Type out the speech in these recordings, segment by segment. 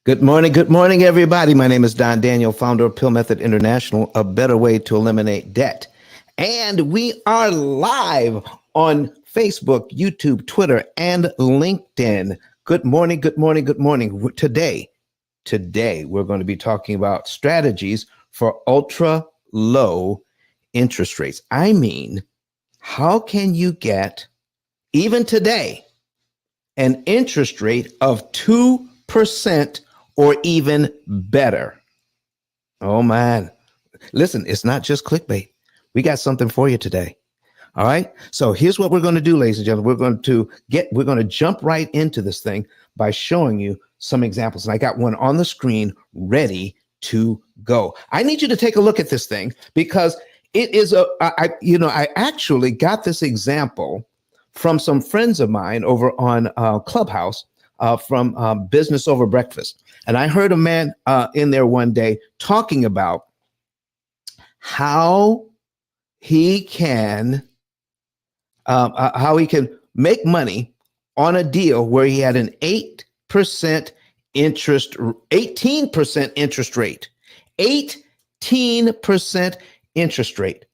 Good morning, everybody. My name is Don Daniel, founder of P.I.L.L Method International, a better way to eliminate debt. And we are live on Facebook, YouTube, Twitter, and LinkedIn. Good morning, good morning, good morning. Today, we're going to be talking about strategies for ultra low interest rates. I mean, how can you get, even today, an interest rate of 2% or even better? Oh man, listen, it's not just clickbait. We got something for you today. All right. So here's what we're going to do, ladies and gentlemen. We're going to jump right into this thing by showing you some examples. And I got one on the screen ready to go. I need you to take a look at this thing because it is I actually got this example from some friends of mine over on Clubhouse from Business Over Breakfast. And I heard a man in there one day talking about how he can make money on a deal where he had an 18% interest rate, 18% interest rate.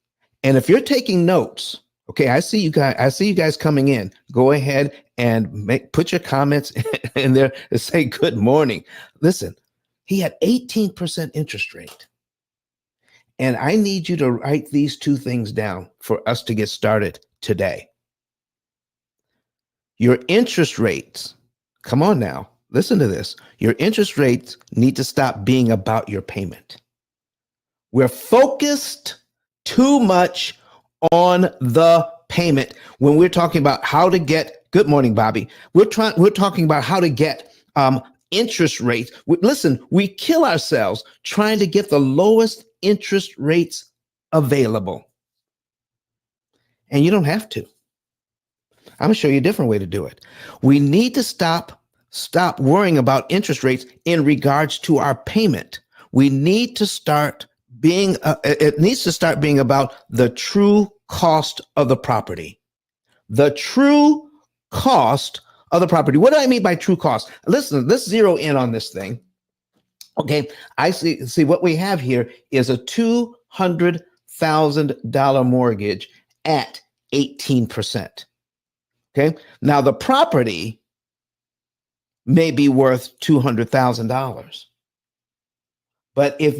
And if you're taking notes, okay, I see you guys coming in. Go ahead and put your comments in there and say good morning. Listen, he had 18% interest rate. And I need you to write these two things down for us to get started today. Your interest rates, come on now, listen to this. Your interest rates need to stop being about your payment. We're focused too much on the payment when we're talking about how to get, good morning, Bobby. We're talking about how to get interest rates. Listen, we kill ourselves trying to get the lowest interest rates available. And you don't have to. I'm gonna show you a different way to do it. We need to stop worrying about interest rates in regards to our payment. We need to start being, it needs to start being about the true cost of the property. The true cost of the property. What do I mean by true cost? Listen, let's zero in on this thing. Okay, I see what we have here is a $200,000 mortgage at 18%. Okay, now the property may be worth $200,000. But if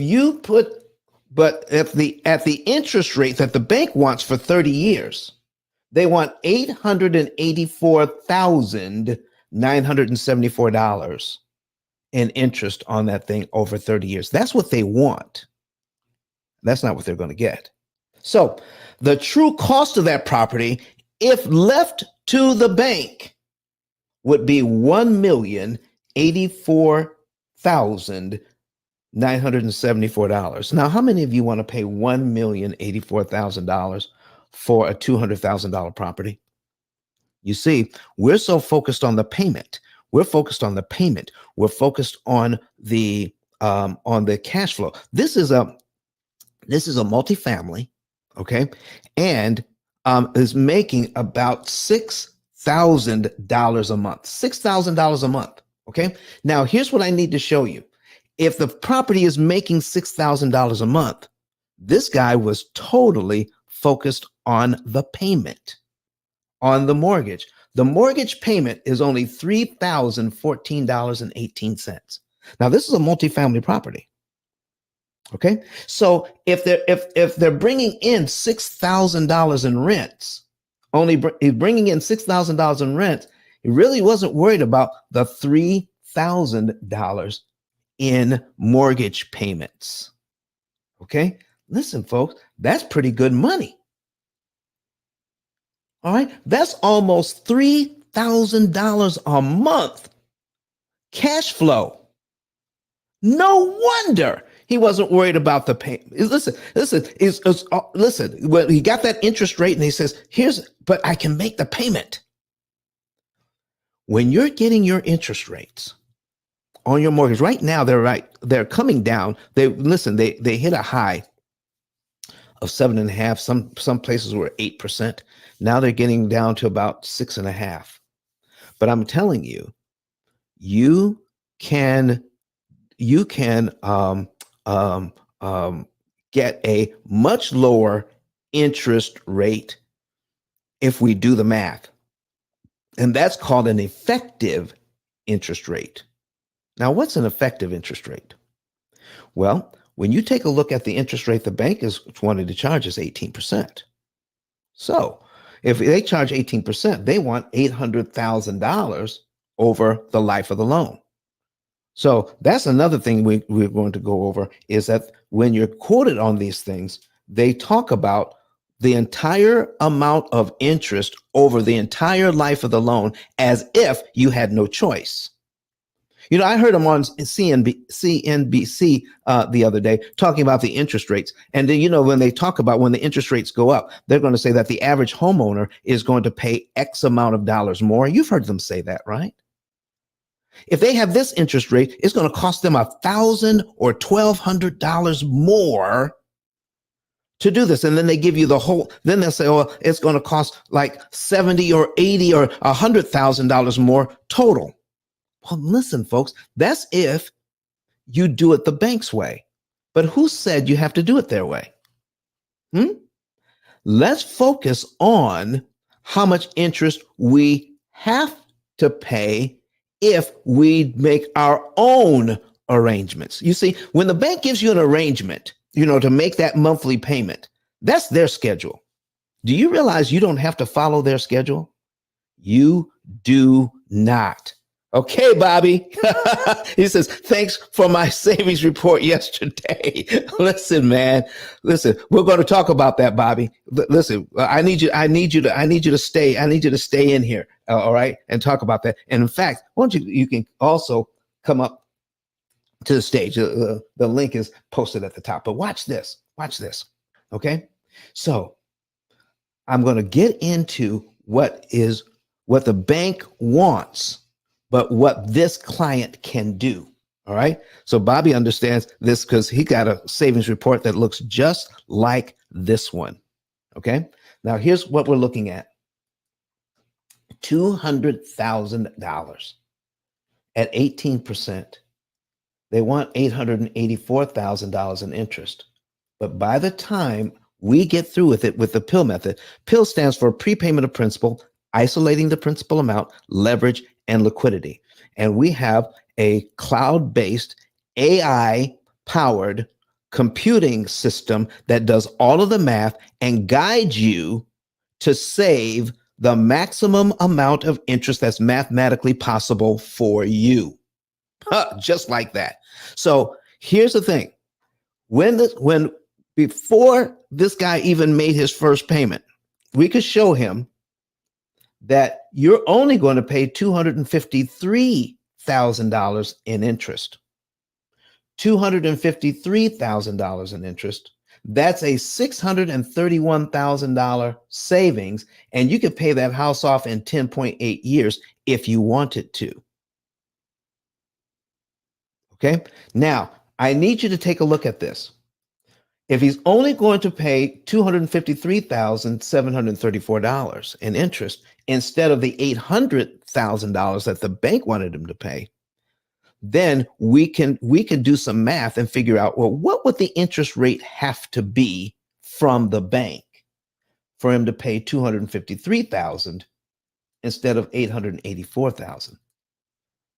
the interest rate that the bank wants for 30 years, they want $884,974 in interest on that thing over 30 years. That's what they want. That's not what they're going to get. So the true cost of that property, if left to the bank, would be $1,084,974. Now, how many of you want to pay $1,084,000 for a $200,000 property? You see, we're so focused on the payment. We're focused on the payment. We're focused on the cash flow. This is a multifamily, okay, and is making about $6,000 a month. $6,000 a month. Okay. Now here's what I need to show you. If the property is making $6,000 a month, this guy was totally focused on the payment, on the mortgage. The mortgage payment is only $3,014.18. Now this is a multifamily property. Okay, so if they're bringing in $6,000 in rents, bringing in $6,000 in rent, he really wasn't worried about the $3,000 in mortgage payments. Okay, listen, folks, that's pretty good money. All right, that's almost $3,000 a month cash flow. No wonder he wasn't worried about the payment. Listen, when he got that interest rate and he says, but I can make the payment. When you're getting your interest rates on your mortgage right now, they're coming down. They hit a high of 7.5. Some places were 8%. Now they're getting down to about 6.5. But I'm telling you, you can you can um, um, get a much lower interest rate if we do the math. And that's called an effective interest rate. Now, what's an effective interest rate? Well, when you take a look at the interest rate the bank is wanting to charge is 18%. So if they charge 18%, they want $800,000 over the life of the loan. So that's another thing we're going to go over is that when you're quoted on these things, they talk about the entire amount of interest over the entire life of the loan as if you had no choice. You know, I heard them on CNBC the other day talking about the interest rates. And then, you know, when they talk about when the interest rates go up, they're going to say that the average homeowner is going to pay X amount of dollars more. You've heard them say that, right? If they have this interest rate, it's going to cost them $1,000 or $1,200 more to do this. And then they give you the whole, then they'll say, oh, it's going to cost like 70 or 80 or $100,000 more total. Well, listen, folks, that's if you do it the bank's way. But who said you have to do it their way? Let's focus on how much interest we have to pay if we make our own arrangements. You see, when the bank gives you an arrangement, you know, to make that monthly payment, that's their schedule. Do you realize you don't have to follow their schedule? You do not. Okay, Bobby. He says, thanks for my savings report yesterday. Listen, man. Listen, we're going to talk about that, Bobby. Listen, I need you to stay in here. All right. And talk about that. And in fact, why don't you can also come up to the stage. The link is posted at the top, but watch this. Okay. So I'm going to get into what the bank wants, but what this client can do. All right. So Bobby understands this because he got a savings report that looks just like this one. Okay. Now here's what we're looking at. $200,000 at 18%. They want $884,000 in interest. But by the time we get through with it with the P.I.L.L method, P.I.L.L stands for prepayment of principal, isolating the principal amount, leverage, and liquidity. And we have a cloud-based, AI-powered computing system that does all of the math and guides you to save the maximum amount of interest that's mathematically possible for you. Just like that. So here's the thing. Before this guy even made his first payment, we could show him that you're only going to pay $253,000 in interest. $253,000 in interest. That's a $631,000 savings, and you could pay that house off in 10.8 years if you wanted to. Okay. Now, I need you to take a look at this. If he's only going to pay $253,734 in interest instead of the $800,000 that the bank wanted him to pay, then we can do some math and figure out, well, what would the interest rate have to be from the bank for him to pay $253,000 instead of $884,000?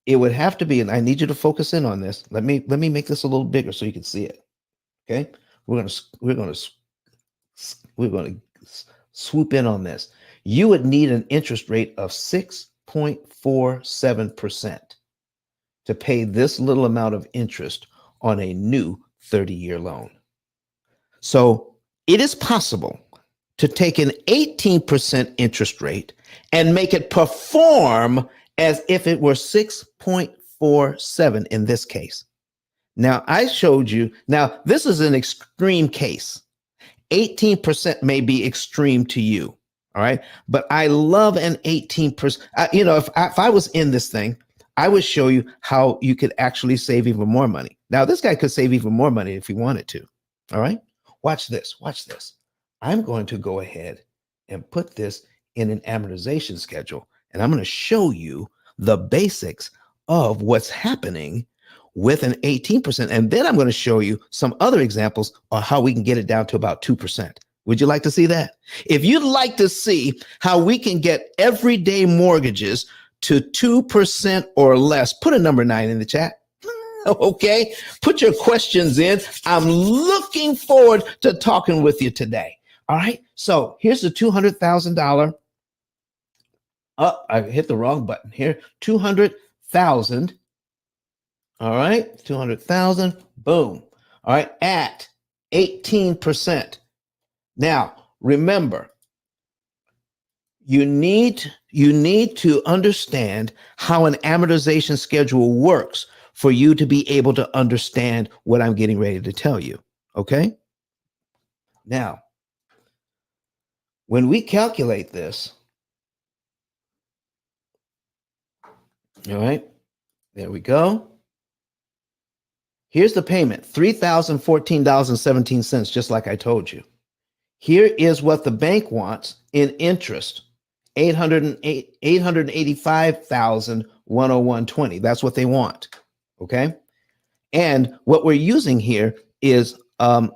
It would have to be, and I need you to focus in on this. Let me make this a little bigger so you can see it. Okay, we're gonna swoop in on this. You would need an interest rate of 6.47% to pay this little amount of interest on a new 30-year loan. So it is possible to take an 18% interest rate and make it perform as if it were 6.47 in this case. Now, I showed you. Now, this is an extreme case. 18% may be extreme to you. All right. But I love an 18%. If I was in this thing, I would show you how you could actually save even more money. Now, this guy could save even more money if he wanted to. All right. Watch this. I'm going to go ahead and put this in an amortization schedule. And I'm going to show you the basics of what's happening with an 18%. And then I'm going to show you some other examples on how we can get it down to about 2%. Would you like to see that? If you'd like to see how we can get everyday mortgages to 2% or less, put a number 9 in the chat. Okay, put your questions in. I'm looking forward to talking with you today. All right, so here's the $200,000. Oh, I hit the wrong button here. 200,000. All right, 200,000. Boom. All right, at 18%. Now, remember, you need to understand how an amortization schedule works for you to be able to understand what I'm getting ready to tell you. Okay? Now, when we calculate this, all right, there we go. Here's the payment, $3,014.17, just like I told you. Here is what the bank wants in interest, $885,101.20. That's what they want. Okay. And what we're using here is a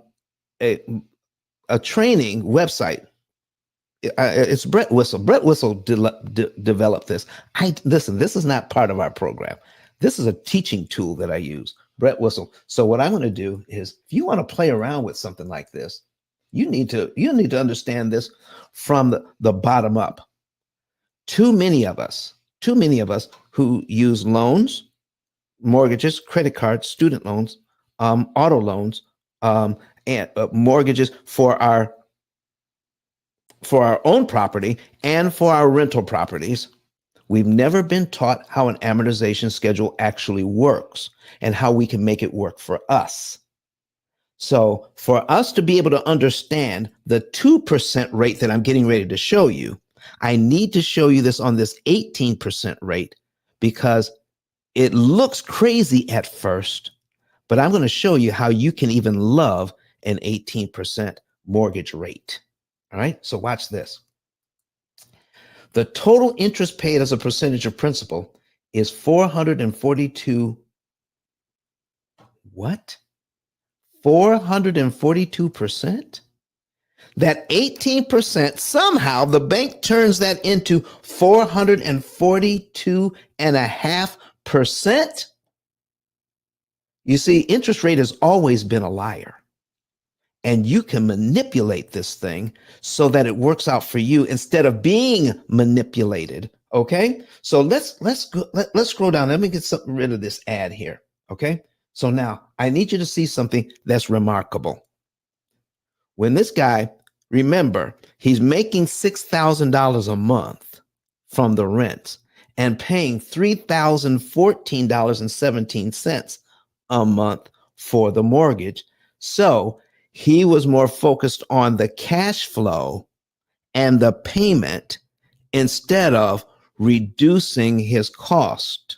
training website. It's Brett Whistle. Brett Whistle developed this. Listen, this is not part of our program. This is a teaching tool that I use, Brett Whistle. So what I'm going to do is, if you want to play around with something like this, you need to understand this from the bottom up. Too many of us who use loans, mortgages, credit cards, student loans, auto loans, and mortgages for our own property and for our rental properties. We've never been taught how an amortization schedule actually works and how we can make it work for us. So for us to be able to understand the 2% rate that I'm getting ready to show you, I need to show you this on this 18% rate, because it looks crazy at first, but I'm going to show you how you can even love an 18% mortgage rate. All right, so watch this. The total interest paid as a percentage of principal is 442. What? 442%? That 18%, somehow the bank turns that into 442.5%. You see, interest rate has always been a liar. And you can manipulate this thing so that it works out for you instead of being manipulated. Okay, so let's scroll down. Let me get rid of this ad here. Okay, so now I need you to see something that's remarkable. When this guy, remember, he's making $6,000 a month from the rent and paying $3,014.17 a month for the mortgage. So he was more focused on the cash flow and the payment instead of reducing his cost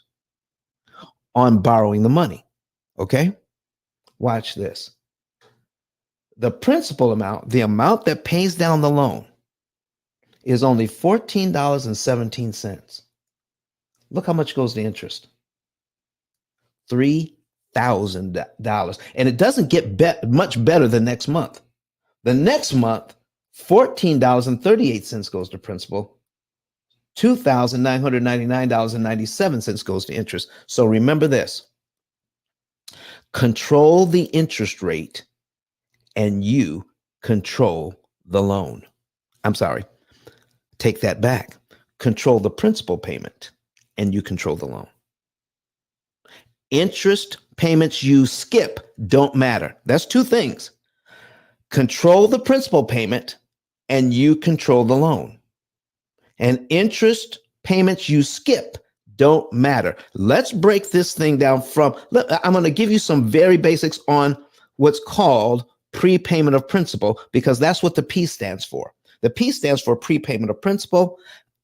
on borrowing the money. Okay? Watch this. The principal amount, the amount that pays down the loan, is only $14.17. Look how much goes to interest. $3,000. And it doesn't get much better the next month. The next month, $14.38 goes to principal. $2,999.97 goes to interest. So remember this. Control the interest rate and you control the loan. I'm sorry. Take that back. Control the principal payment and you control the loan. Interest payments you skip don't matter. That's two things. Control the principal payment and you control the loan. And interest payments you skip don't matter. Let's break this thing down I'm going to give you some very basics on what's called prepayment of principal, because that's what the P stands for. The P stands for prepayment of principal.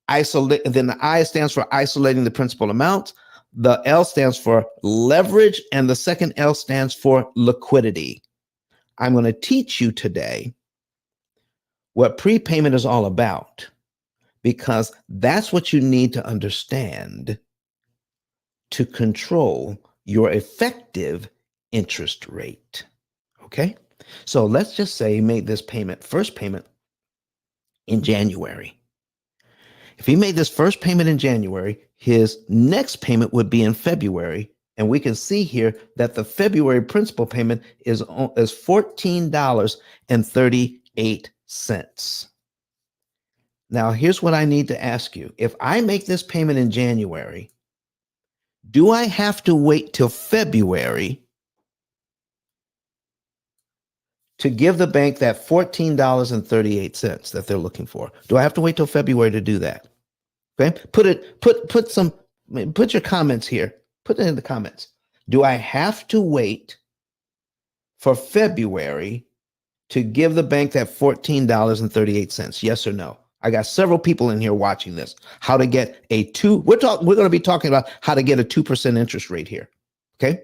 Then the I stands for isolating the principal amount. The L stands for leverage, and the second L stands for liquidity. I'm going to teach you today what prepayment is all about, because that's what you need to understand to control your effective interest rate. Okay? So let's just say he made this payment, first payment in January. If he made this first payment in January, his next payment would be in February. And we can see here that the February principal payment is $14.38. Now, here's what I need to ask you. If I make this payment in January, do I have to wait till February to give the bank that $14.38 that they're looking for? Do I have to wait till February to do that? Okay. Put your comments here. Put it in the comments. Do I have to wait for February to give the bank that $14.38? Yes or no? I got several people in here watching this. How to get we're going to be talking about how to get a 2% interest rate here. Okay.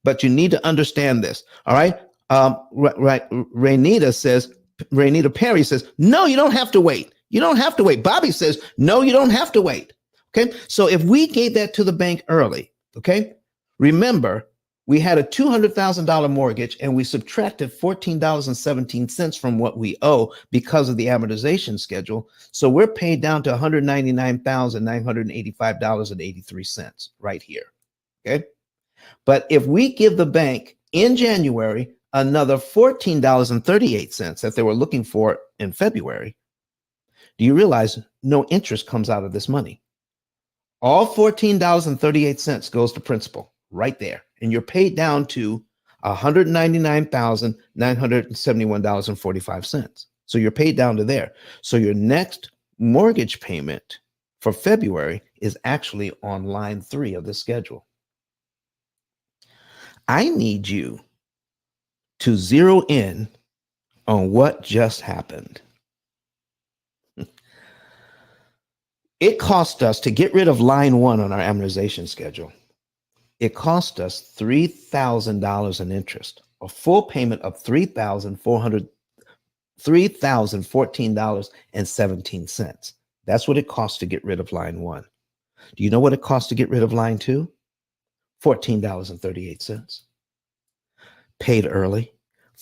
But you need to understand this. All right. Right. Rainita Perry says, no, you don't have to wait. You don't have to wait. Bobby says, no, you don't have to wait. Okay. So if we gave that to the bank early, okay, remember, we had a $200,000 mortgage and we subtracted $14.17 from what we owe because of the amortization schedule. So we're paid down to $199,985.83 right here. Okay. But if we give the bank in January another $14.38 that they were looking for in February, do you realize no interest comes out of this money? All $14.38 goes to principal right there. And you're paid down to $199,971.45. So you're paid down to there. So your next mortgage payment for February is actually on line 3 of the schedule. I need you to zero in on what just happened. It cost us to get rid of line 1 on our amortization schedule. It cost us $3,000 in interest, a full payment of $3,014.17. That's what it costs to get rid of line 1. Do you know what it costs to get rid of line 2? $14.38. Paid early.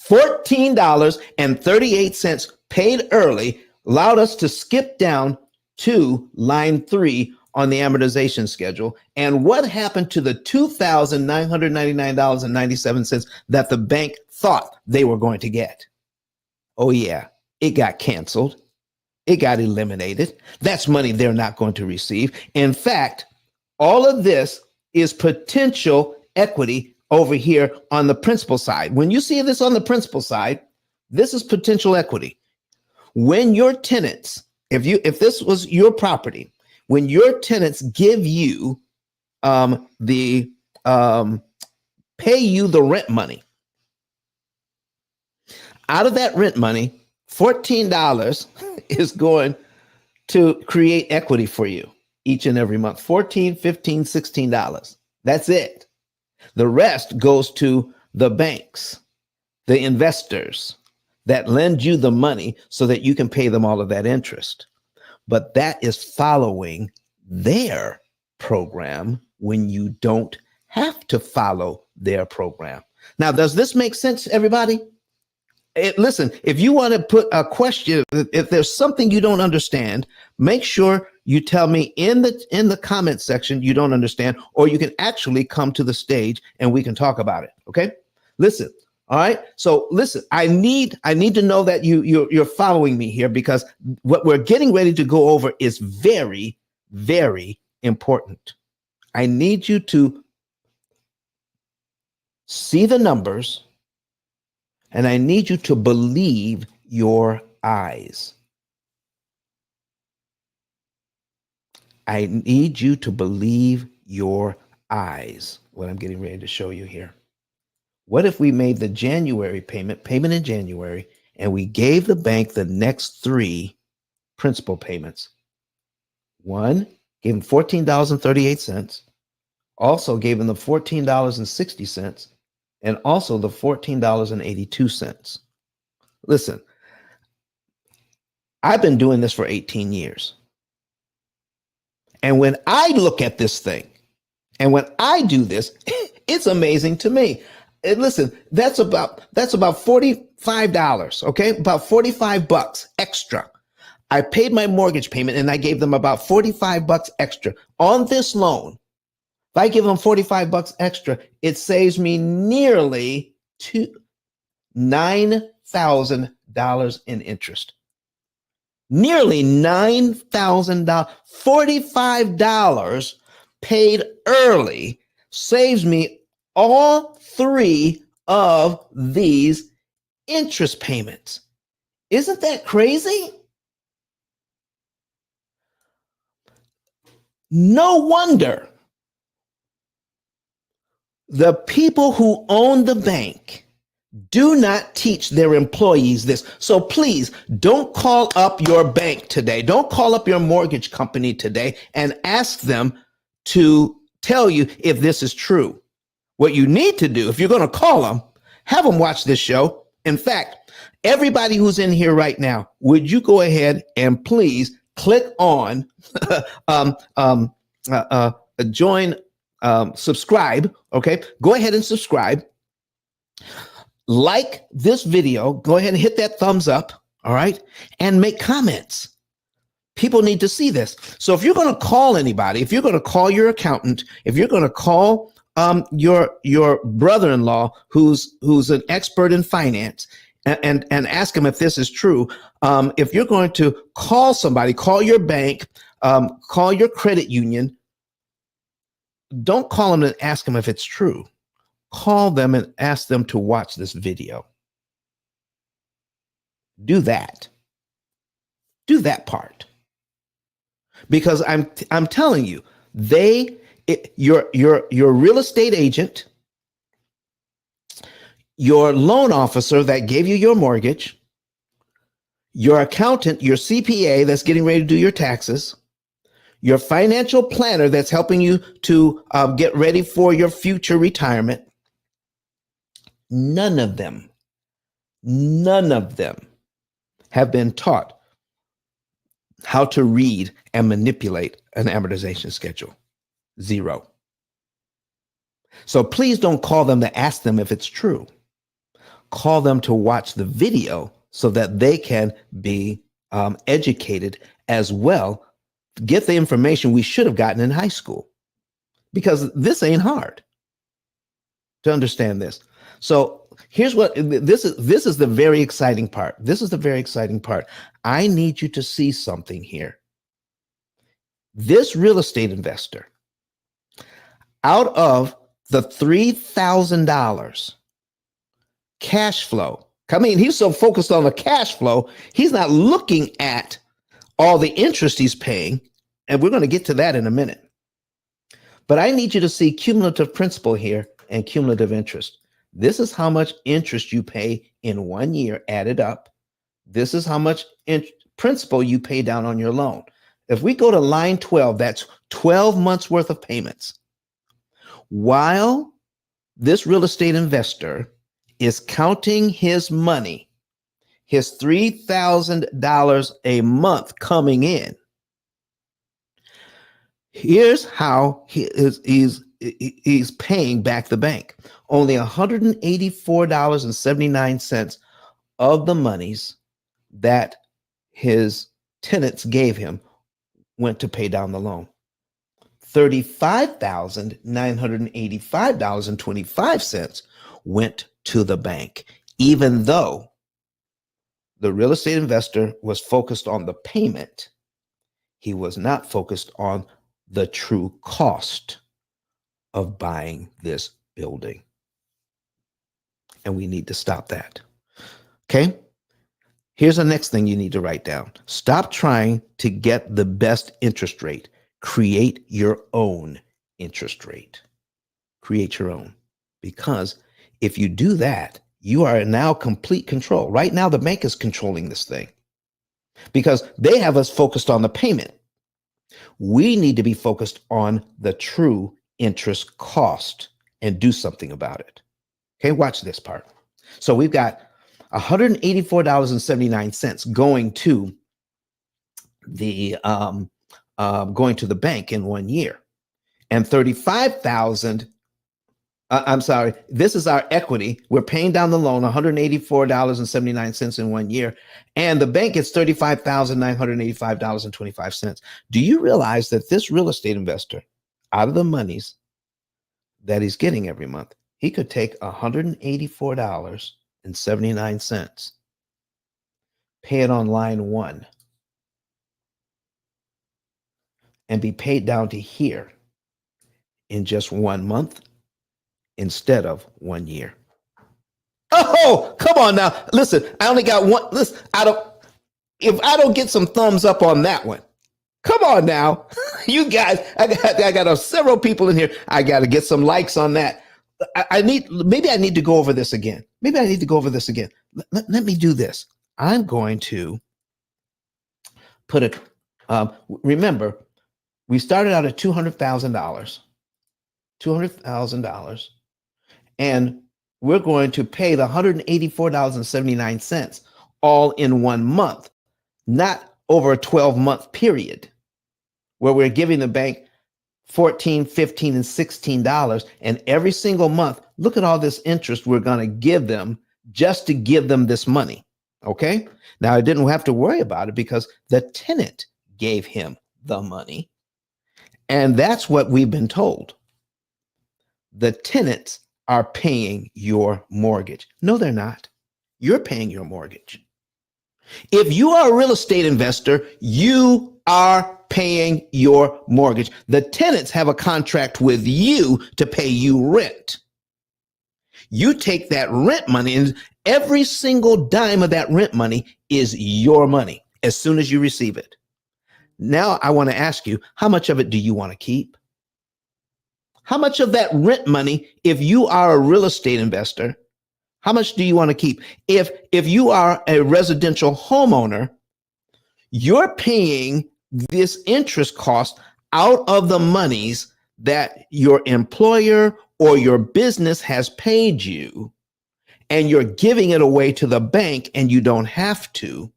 $14.38 paid early allowed us to skip down to line 3 on the amortization schedule. And what happened to the $2,999.97 that the bank thought they were going to get? Oh, yeah, it got canceled. It got eliminated. That's money they're not going to receive. In fact, all of this is potential equity over here on the principal side. When you see this on the principal side, this is potential equity. When your tenants, if this was your property, when your tenants give you pay you the rent money, out of that rent money, $14 is going to create equity for you each and every month. $14, $15, $16. That's it. The rest goes to the banks, the investors that lend you the money so that you can pay them all of that interest. But that is following their program when you don't have to follow their program. Now, does this make sense, everybody? Listen, if you want to put a question, if there's something you don't understand, make sure you tell me in the comment section you don't understand, or you can actually come to the stage and we can talk about it. Okay? Listen. All right. So listen, I need to know that you're following me here, because what we're getting ready to go over is very, very important. I need you to see the numbers, and I need you to believe your eyes. I need you to believe your eyes, what I'm getting ready to show you here. What if we made the January payment in January, and we gave the bank the next 3 principal payments? One, gave them $14.38, also gave them the $14.60, and also the $14.82. Listen, I've been doing this for 18 years. And when I look at this thing, and when I do this, It's amazing to me. And listen, that's about $45, okay? About 45 bucks extra. I paid my mortgage payment and I gave them about 45 bucks extra on this loan. If I give them 45 bucks extra, it saves me nearly $9,000 in interest. Nearly $9,000. $45 paid early saves me all three of these interest payments. Isn't that crazy? No wonder the people who own the bank do not teach their employees this. So please don't call up your bank today. Don't call up your mortgage company today and ask them to tell you if this is true. What you need to do, if you're going to call them, have them watch this show. In fact, everybody who's in here right now, would you go ahead and please click on join, subscribe. Okay, go ahead and subscribe. Like this video, go ahead and hit that thumbs up, all right, and make comments. People need to see this. So if you're going to call anybody, if you're going to call your accountant, if you're going to call your brother-in-law who's an expert in finance, and ask him if this is true, if you're going to call somebody, call your bank, call your credit union, don't call them and ask them if it's true. Call them and ask them to watch this video. Do that. Do that part. Because I'm telling you, your real estate agent, your loan officer that gave you your mortgage, your accountant, your CPA that's getting ready to do your taxes, your financial planner that's helping you to get ready for your future retirement, none of them have been taught how to read and manipulate an amortization schedule. Zero. So please don't call them to ask them if it's true. Call them to watch the video so that they can be educated as well. Get the information we should have gotten in high school, because this ain't hard to understand this. So here's what this is the very exciting part. This is the very exciting part. I need you to see something here. This real estate investor, out of the $3,000 cash flow, I mean, he's so focused on the cash flow, he's not looking at all the interest he's paying, and we're going to get to that in a minute. But I need you to see cumulative principal here and cumulative interest. This is how much interest you pay in 1 year added up. This is how much principal you pay down on your loan. If we go to line 12, that's 12 months worth of payments. While this real estate investor is counting his money, his $3,000 a month coming in, here's how he's paying back the bank. Only $184.79 of the monies that his tenants gave him went to pay down the loan. $35,985.25 went to the bank, even though the real estate investor was focused on the payment. He was not focused on the true cost of buying this building. And we need to stop that. Okay? Here's the next thing you need to write down. Stop trying to get the best interest rate. Create your own interest rate. Create your own. Because if you do that, you are in now complete control. Right now, the bank is controlling this thing because they have us focused on the payment. We need to be focused on the true interest cost and do something about it. Okay, watch this part. So we've got $184.79 going to the bank in 1 year, and $35,000 I'm sorry. This is our equity. We're paying down the loan, $184.79 in 1 year, and the bank gets $35,985.25. Do you realize that this real estate investor, out of the monies that he's getting every month, he could take $184.79, pay it on line one, and be paid down to here in just 1 month instead of 1 year. Oh, come on now. Listen, I only got one. Listen, if I don't get some thumbs up on that one, come on now. You guys, I got several people in here. I got to get some likes on that. Maybe I need to go over this again. Let me do this. I'm going to put it, remember, we started out at $200,000, and we're going to pay the $184.79 all in 1 month, not over a 12-month period where we're giving the bank $14, $15, and $16. And every single month, look at all this interest we're going to give them just to give them this money. Okay. Now, I didn't have to worry about it because the tenant gave him the money. And that's what we've been told. The tenants are paying your mortgage. No, they're not. You're paying your mortgage. If you are a real estate investor, you are paying your mortgage. The tenants have a contract with you to pay you rent. You take that rent money, and every single dime of that rent money is your money as soon as you receive it. Now, I want to ask you, how much of it do you want to keep? How much of that rent money, if you are a real estate investor, how much do you want to keep? If you are a residential homeowner, you're paying this interest cost out of the monies that your employer or your business has paid you, and you're giving it away to the bank, and you don't have to.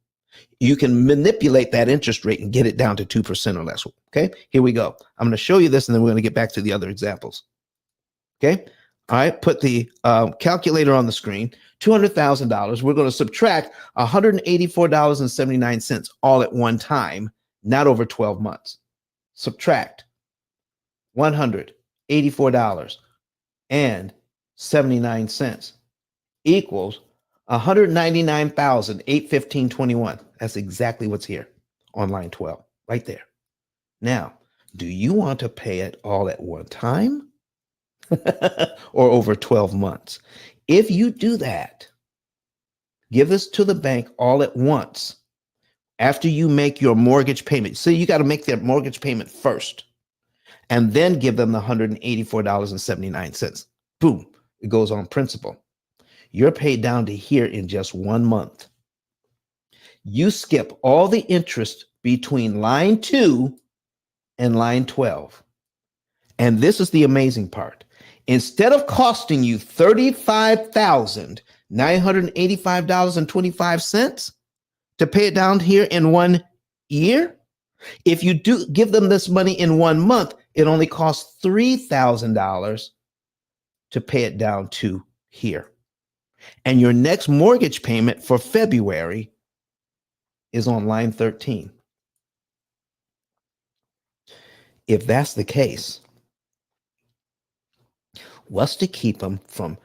You can manipulate that interest rate and get it down to 2% or less. Okay, here we go. I'm going to show you this, and then we're going to get back to the other examples. Okay, all right, put the calculator on the screen. $200,000. We're going to subtract $184.79 all at one time, not over 12 months. Subtract $184.79 equals $199,815.21. That's exactly what's here on line 12, right there. Now, do you want to pay it all at one time or over 12 months? If you do that, give this to the bank all at once after you make your mortgage payment. So you got to make that mortgage payment first and then give them the $184.79. Boom, it goes on principal. You're paid down to here in just 1 month. You skip all the interest between line 2 and line 12. And this is the amazing part. Instead of costing you $35,985.25 to pay it down here in 1 year, if you do give them this money in 1 month, it only costs $3,000 to pay it down to here. And your next mortgage payment for February is on line 13. If that's the case, what's to keep them from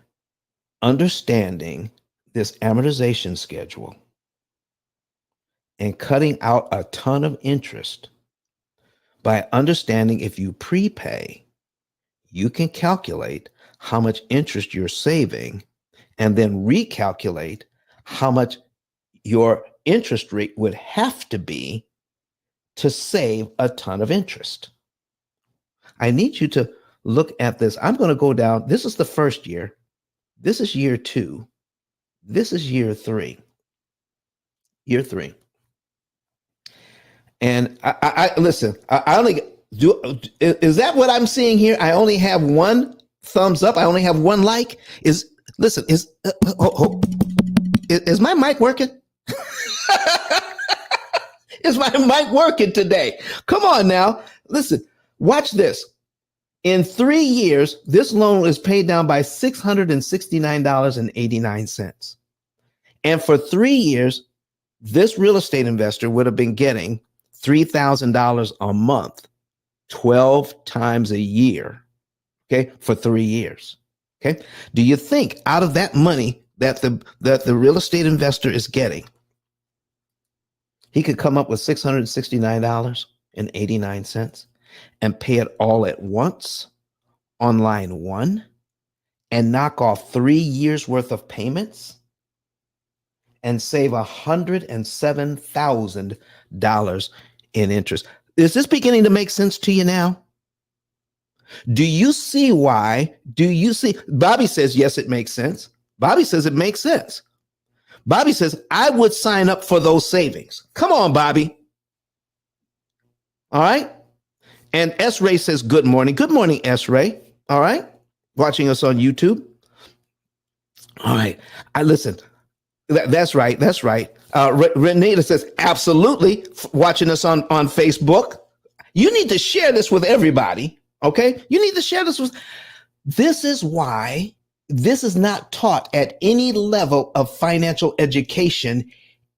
understanding this amortization schedule and cutting out a ton of interest by understanding if you prepay, you can calculate how much interest you're saving and then recalculate how much your interest rate would have to be to save a ton of interest. I need you to look at this. I'm going to go down. This is the first year. This is year 2. This is year 3. Year 3. And I listen, I only do, is that what I'm seeing here? I only have 1 thumbs up. I only have 1 like. Is my mic working? Is my mic working today? Come on now. Listen, watch this. In 3 years, this loan is paid down by $669.89. And for 3 years, this real estate investor would have been getting $3,000 a month, 12 times a year, okay, for 3 years. Okay. Do you think out of that money that the real estate investor is getting, he could come up with $669.89 and pay it all at once on line one and knock off 3 years worth of payments and save $107,000 in interest? Is this beginning to make sense to you now? Do you see why? Bobby says, yes, it makes sense. Bobby says it makes sense. Bobby says, I would sign up for those savings. Come on, Bobby. All right. And S. Ray says, good morning. Good morning, S. Ray. All right. Watching us on YouTube. All right. Listen. That's right. That's right. Renata says, absolutely. Watching us on Facebook. You need to share this with everybody. Okay. You need to share this with. This is why this is not taught at any level of financial education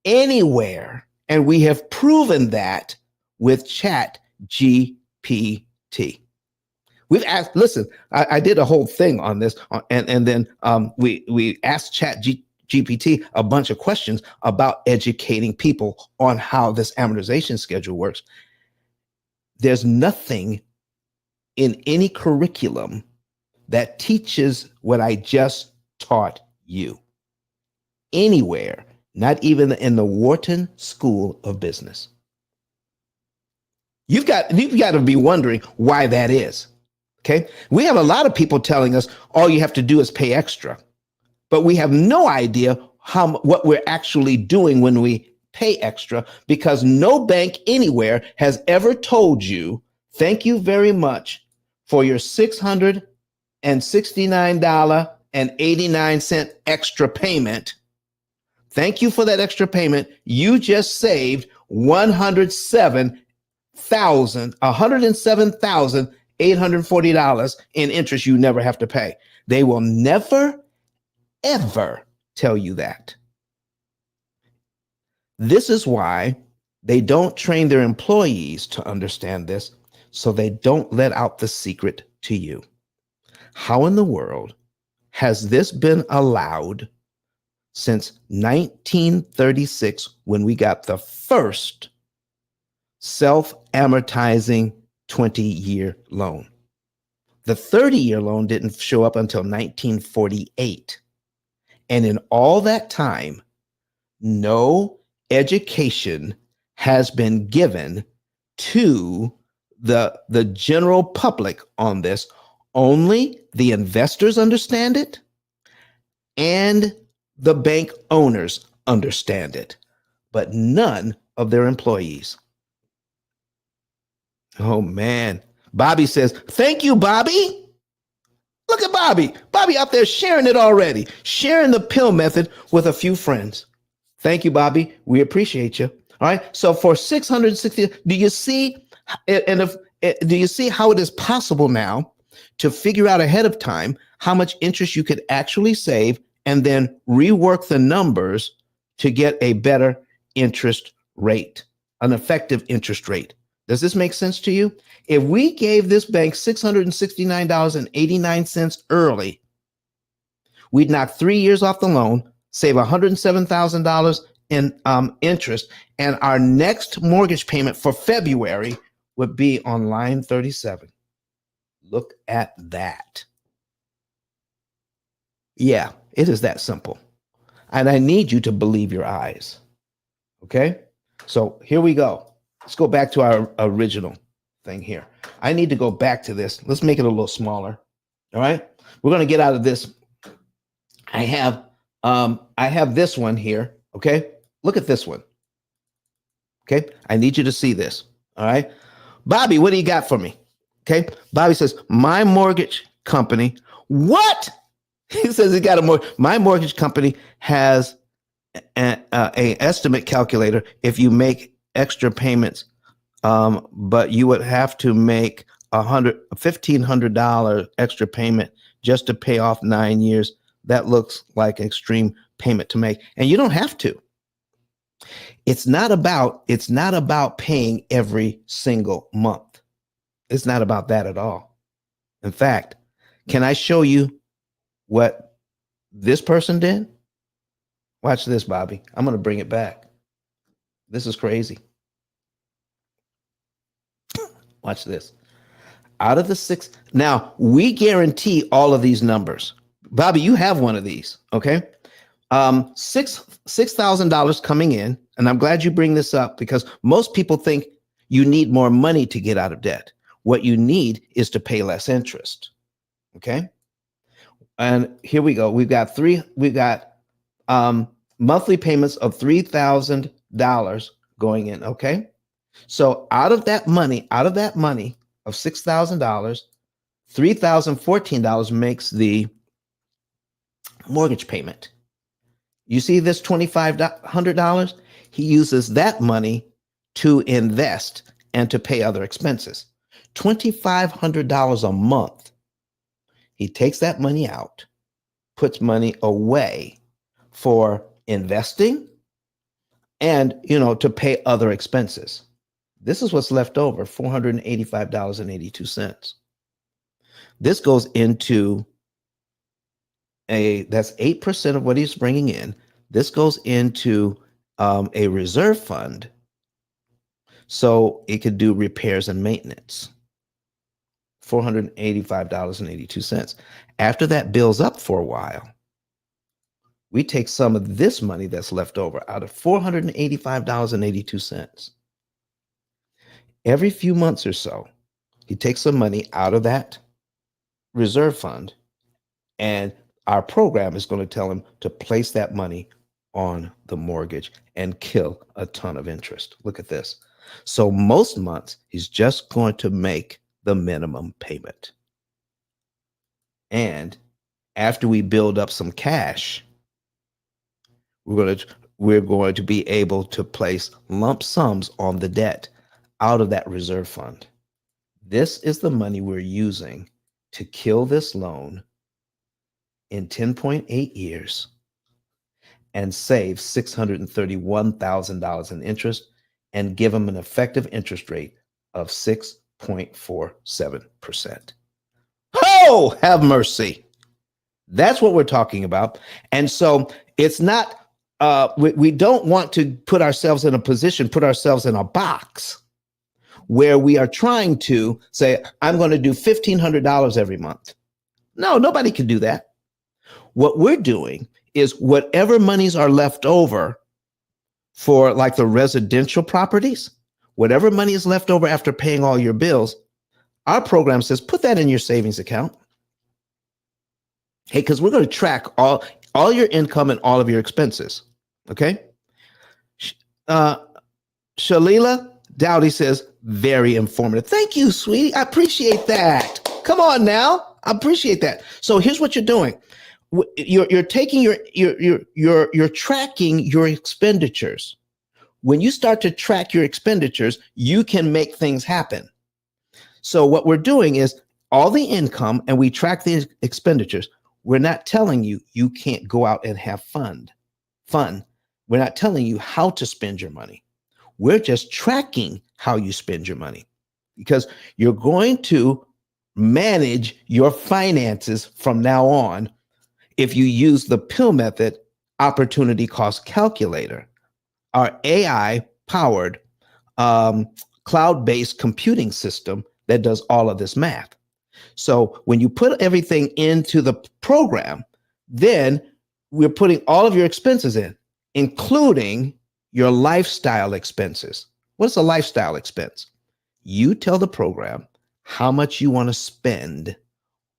anywhere. And we have proven that with Chat GPT. We've asked, listen, I did a whole thing on this, and then we asked Chat GPT a bunch of questions about educating people on how this amortization schedule works. There's nothing in any curriculum that teaches what I just taught you anywhere, not even in the Wharton School of Business. You've got to be wondering why that is. Okay. We have a lot of people telling us all you have to do is pay extra, but we have no idea what we're actually doing when we pay extra, because no bank anywhere has ever told you, thank you very much for your $669.89 extra payment. Thank you for that extra payment. You just saved $107,840 in interest you never have to pay. They will never, ever tell you that. This is why they don't train their employees to understand this, so they don't let out the secret to you. How in the world has this been allowed since 1936, when we got the first self-amortizing 20-year loan? The 30-year loan didn't show up until 1948. And in all that time, no education has been given to the general public on this. Only the investors understand it and the bank owners understand it, but none of their employees. Oh, man. Bobby says, thank you, Bobby. Look at Bobby. Bobby out there sharing it already, sharing the P.I.L.L method with a few friends. Thank you, Bobby. We appreciate you. All right. So for 660, do you see? Do you see how it is possible now to figure out ahead of time how much interest you could actually save and then rework the numbers to get a better interest rate, an effective interest rate? Does this make sense to you? If we gave this bank $669.89 early, we'd knock 3 years off the loan, save $107,000 in interest, and our next mortgage payment for February would be on line 37. Look at that. Yeah, it is that simple. And I need you to believe your eyes. Okay? So here we go. Let's go back to our original thing here. I need to go back to this. Let's make it a little smaller. All right? We're going to get out of this. I have this one here. Okay? Look at this one. Okay? I need you to see this. All right? Bobby, what do you got for me? Okay? Bobby says, my mortgage company. What? He says he got my mortgage company has an estimate calculator if you make extra payments, but you would have to make $1,500 extra payment just to pay off 9 years. That looks like an extreme payment to make. And you don't have to. It's not about paying every single month. It's not about that at all. In fact, can I show you what this person did? Watch this, Bobby. I'm going to bring it back. This is crazy. Watch this. Out of the six, now we guarantee all of these numbers. Bobby, you have one of these, okay? $6,000 coming in, and I'm glad you bring this up because most people think you need more money to get out of debt. What you need is to pay less interest, okay? And here we go. We've got monthly payments of $3,000 going in, okay? So out of that money of $6,000, $3,014 makes the mortgage payment. You see this $2,500? He uses that money to invest and to pay other expenses. $2,500 a month. He takes that money out, puts money away for investing and, to pay other expenses. This is what's left over, $485.82. This goes into that's 8% of what he's bringing in. This goes into a reserve fund so it could do repairs and maintenance. $485.82. After that builds up for a while, we take some of this money that's left over out of $485.82. Every few months or so, he takes some money out of that reserve fund, and our program is going to tell him to place that money on the mortgage and kill a ton of interest. Look at this. So most months, he's just going to make the minimum payment. And after we build up some cash, we're going to be able to place lump sums on the debt out of that reserve fund. This is the money we're using to kill this loan in 10.8 years and save $631,000 in interest and give them an effective interest rate of 6.47%. Oh, have mercy. That's what we're talking about. And so it's not, we don't want to put ourselves in a box where we are trying to say, I'm going to do $1,500 every month. No, nobody can do that. What we're doing is whatever monies are left over for like the residential properties, whatever money is left over after paying all your bills, our program says, put that in your savings account. Hey, because we're going to track all your income and all of your expenses. Okay. Shalila Dowdy says, very informative. Thank you, sweetie. I appreciate that. Come on now. I appreciate that. So here's what you're doing. You're taking you're tracking your expenditures. When you start to track your expenditures, you can make things happen. So what we're doing is all the income and we track the expenditures. We're not telling you can't go out and have fun. We're not telling you how to spend your money. We're just tracking how you spend your money because you're going to manage your finances from now on if you use the P.I.L.L method opportunity cost calculator, our AI-powered cloud-based computing system that does all of this math. So when you put everything into the program, then we're putting all of your expenses in, including your lifestyle expenses. What's a lifestyle expense? You tell the program how much you want to spend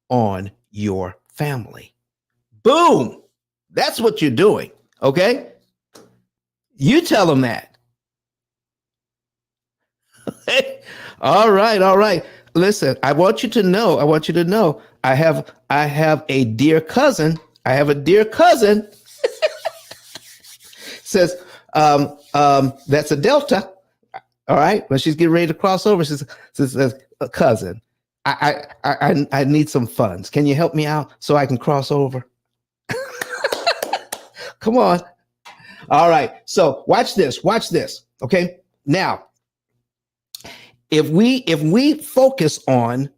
on your family. Boom. That's what you're doing. Okay. You tell them that. All right. Listen, I want you to know, I have a dear cousin. Says, that's a Delta. All right. When she's getting ready to cross over, she says, a cousin. I need some funds. Can you help me out so I can cross over? Come on. All right. So watch this. Watch this. Okay. Now, if we focus on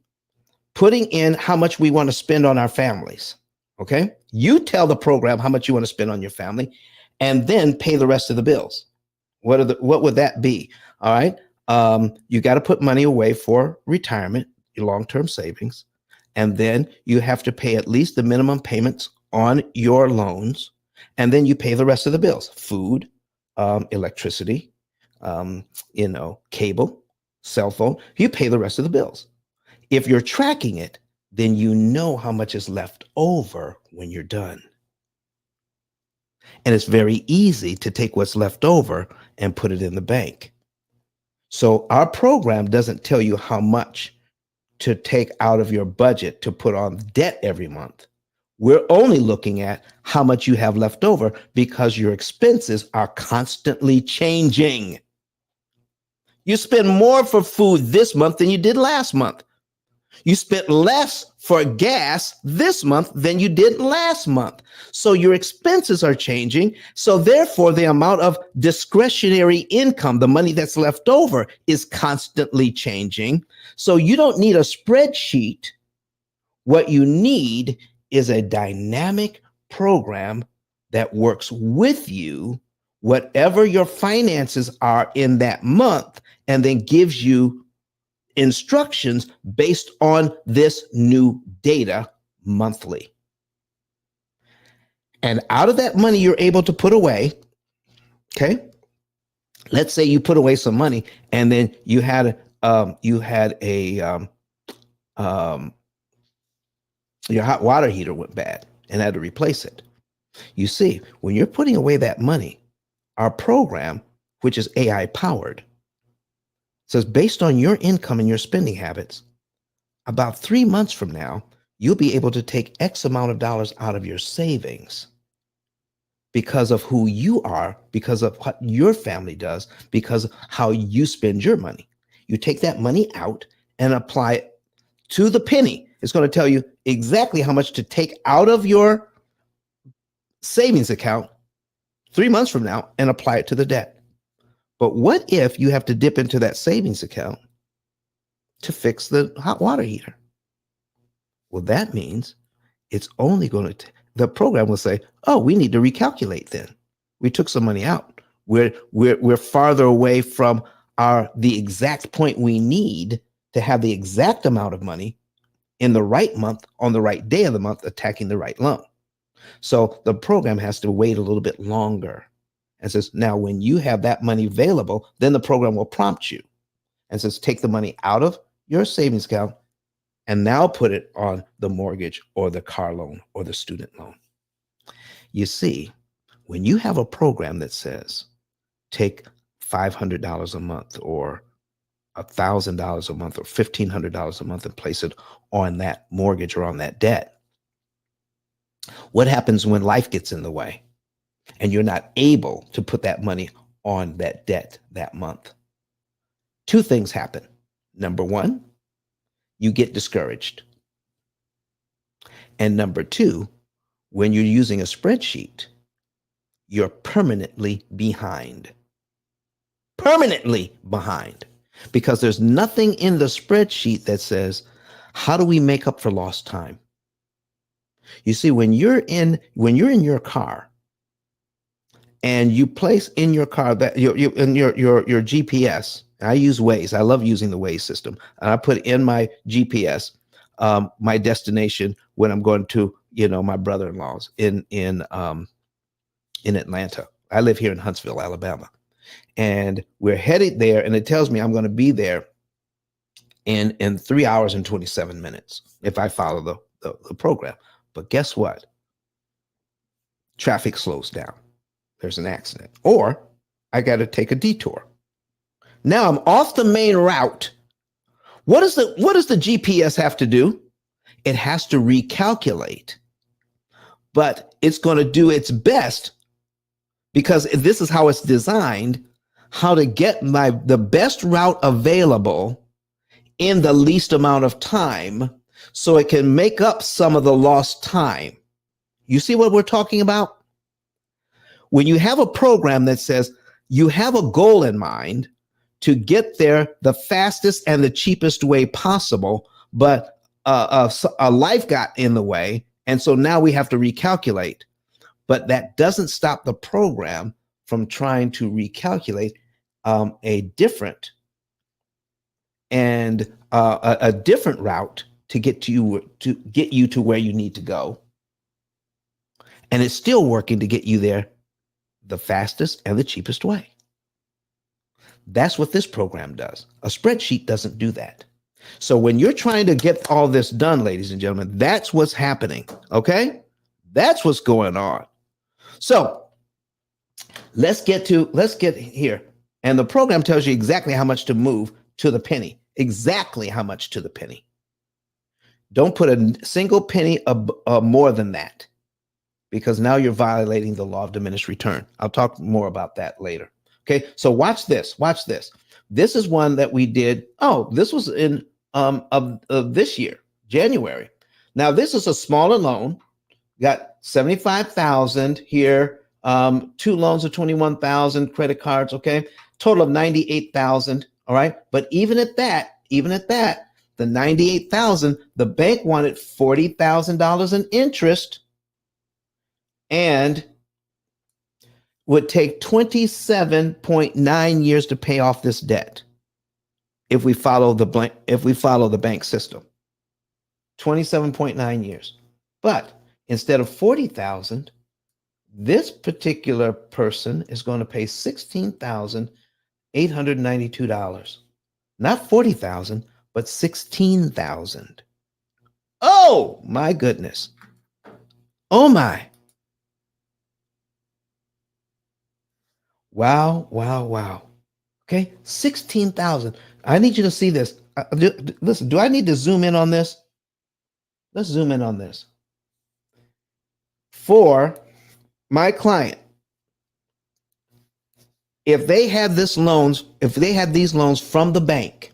putting in how much we want to spend on our families, okay? You tell the program how much you want to spend on your family, and then pay the rest of the bills. What would that be? All right. You got to put money away for retirement, your long-term savings, and then you have to pay at least the minimum payments on your loans, and then you pay the rest of the bills: food, electricity, cable, cell phone. You pay the rest of the bills. If you're tracking it, then you know how much is left over when you're done. And it's very easy to take what's left over and put it in the bank. So our program doesn't tell you how much to take out of your budget to put on debt every month. We're only looking at how much you have left over because your expenses are constantly changing. You spend more for food this month than you did last month. You spent less for gas this month than you did last month. So your expenses are changing. So therefore, the amount of discretionary income, the money that's left over, is constantly changing. So you don't need a spreadsheet. What you need is a dynamic program that works with you, whatever your finances are in that month, and then gives you instructions based on this new data monthly. And out of that money you're able to put away, okay? Let's say you put away some money and then you had your hot water heater went bad and had to replace it. You see, when you're putting away that money, our program, which is AI powered, says based on your income and your spending habits, about 3 months from now, you'll be able to take X amount of dollars out of your savings because of who you are, because of what your family does, because of how you spend your money. You take that money out and apply it to the penny. It's going to tell you exactly how much to take out of your savings account 3 months from now and apply it to the debt. But what if you have to dip into that savings account to fix the hot water heater? Well, that means it's only going to, the program will say, oh, we need to recalculate then. We took some money out. We're farther away from the exact point we need to have the exact amount of money in the right month, on the right day of the month, attacking the right loan. So the program has to wait a little bit longer. And says, now when you have that money available, then the program will prompt you and says, take the money out of your savings account and now put it on the mortgage or the car loan or the student loan. You see, when you have a program that says, take $500 a month or $1,000 a month or $1,500 a month and place it on that mortgage or on that debt, what happens when life gets in the way and you're not able to put that money on that debt that month? Two things happen. Number one, you get discouraged. And number two, when you're using a spreadsheet, you're permanently behind. Permanently behind. Because there's nothing in the spreadsheet that says, how do we make up for lost time? You see, when you're in your car, and you place in your car that your GPS. I use Waze. I love using the Waze system. And I put in my GPS my destination when I'm going to my brother-in-law's in Atlanta. I live here in Huntsville, Alabama, and we're headed there. And it tells me I'm going to be there in 3 hours and 27 minutes if I follow the program. But guess what? Traffic slows down. There's an accident, or I got to take a detour. Now I'm off the main route. What does the GPS have to do? It has to recalculate, but it's going to do its best because this is how it's designed, how to get the best route available in the least amount of time so it can make up some of the lost time. You see what we're talking about? When you have a program that says you have a goal in mind to get there the fastest and the cheapest way possible, but a life got in the way, and so now we have to recalculate. But that doesn't stop the program from trying to recalculate a different and a different route to get you to where you need to go, and it's still working to get you there the fastest and the cheapest way. That's what this program does. A spreadsheet doesn't do that. So when you're trying to get all this done, ladies and gentlemen, that's what's happening. Okay, that's what's going on. So let's get here, and the program tells you exactly how much to move to the penny. Exactly how much to the penny. Don't put a single penny more than that, because now you're violating the law of diminished return. I'll talk more about that later. Okay, so watch this. Watch this. This is one that we did. Oh, this was in of this year, January. Now this is a smaller loan. Got 75,000 here. 2 loans of 21,000, credit cards. Okay, total of 98,000. All right, but even at that, the 98,000, the bank wanted $40,000 in interest, and would take 27.9 years to pay off this debt if we follow the bank system. 27.9 years. But instead of 40,000, this particular person is going to pay $16,892. Not 40,000, but 16,000. Oh my goodness. Oh my. Wow, wow, wow. Okay, 16,000. I need you to see this. Listen, do I need to zoom in on this? Let's zoom in on this. For my client, if they had these loans from the bank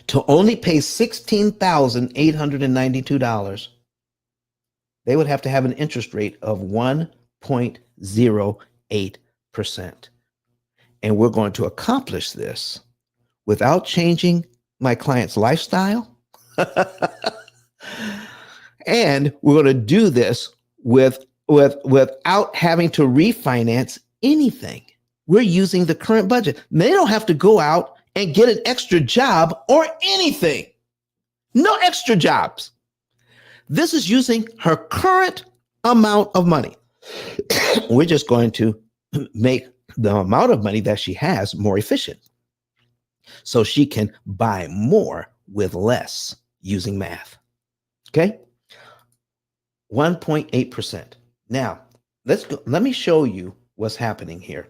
to only pay $16,892, they would have to have an interest rate of 1.08%. And we're going to accomplish this without changing my client's lifestyle. And we're going to do this without having to refinance anything. We're using the current budget. They don't have to go out and get an extra job or anything. No extra jobs. This is using her current amount of money. We're just going to make the amount of money that she has more efficient, so she can buy more with less using math. Okay? 1.8%. Now, let me show you what's happening here.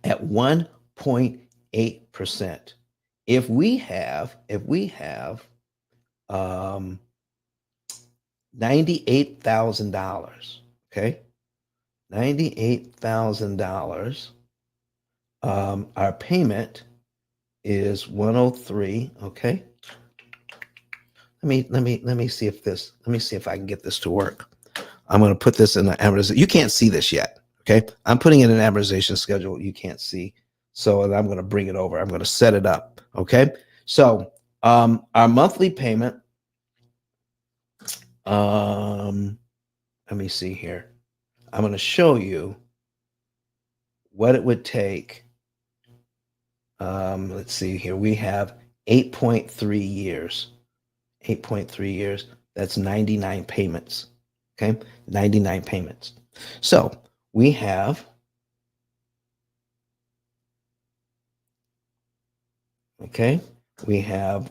At 1.8%, if we have $98,000, okay? $98,000. Our payment is 103. Okay. Let me see if I can get this to work. I'm going to put this in the amortization. You can't see this yet. Okay. I'm putting in an amortization schedule. You can't see. So I'm going to bring it over. I'm going to set it up. Okay. So our monthly payment, let me see here. I'm going to show you what it would take. Let's see here. We have 8.3 years. 8.3 years. That's 99 payments. Okay. 99 payments. So we have, okay, we have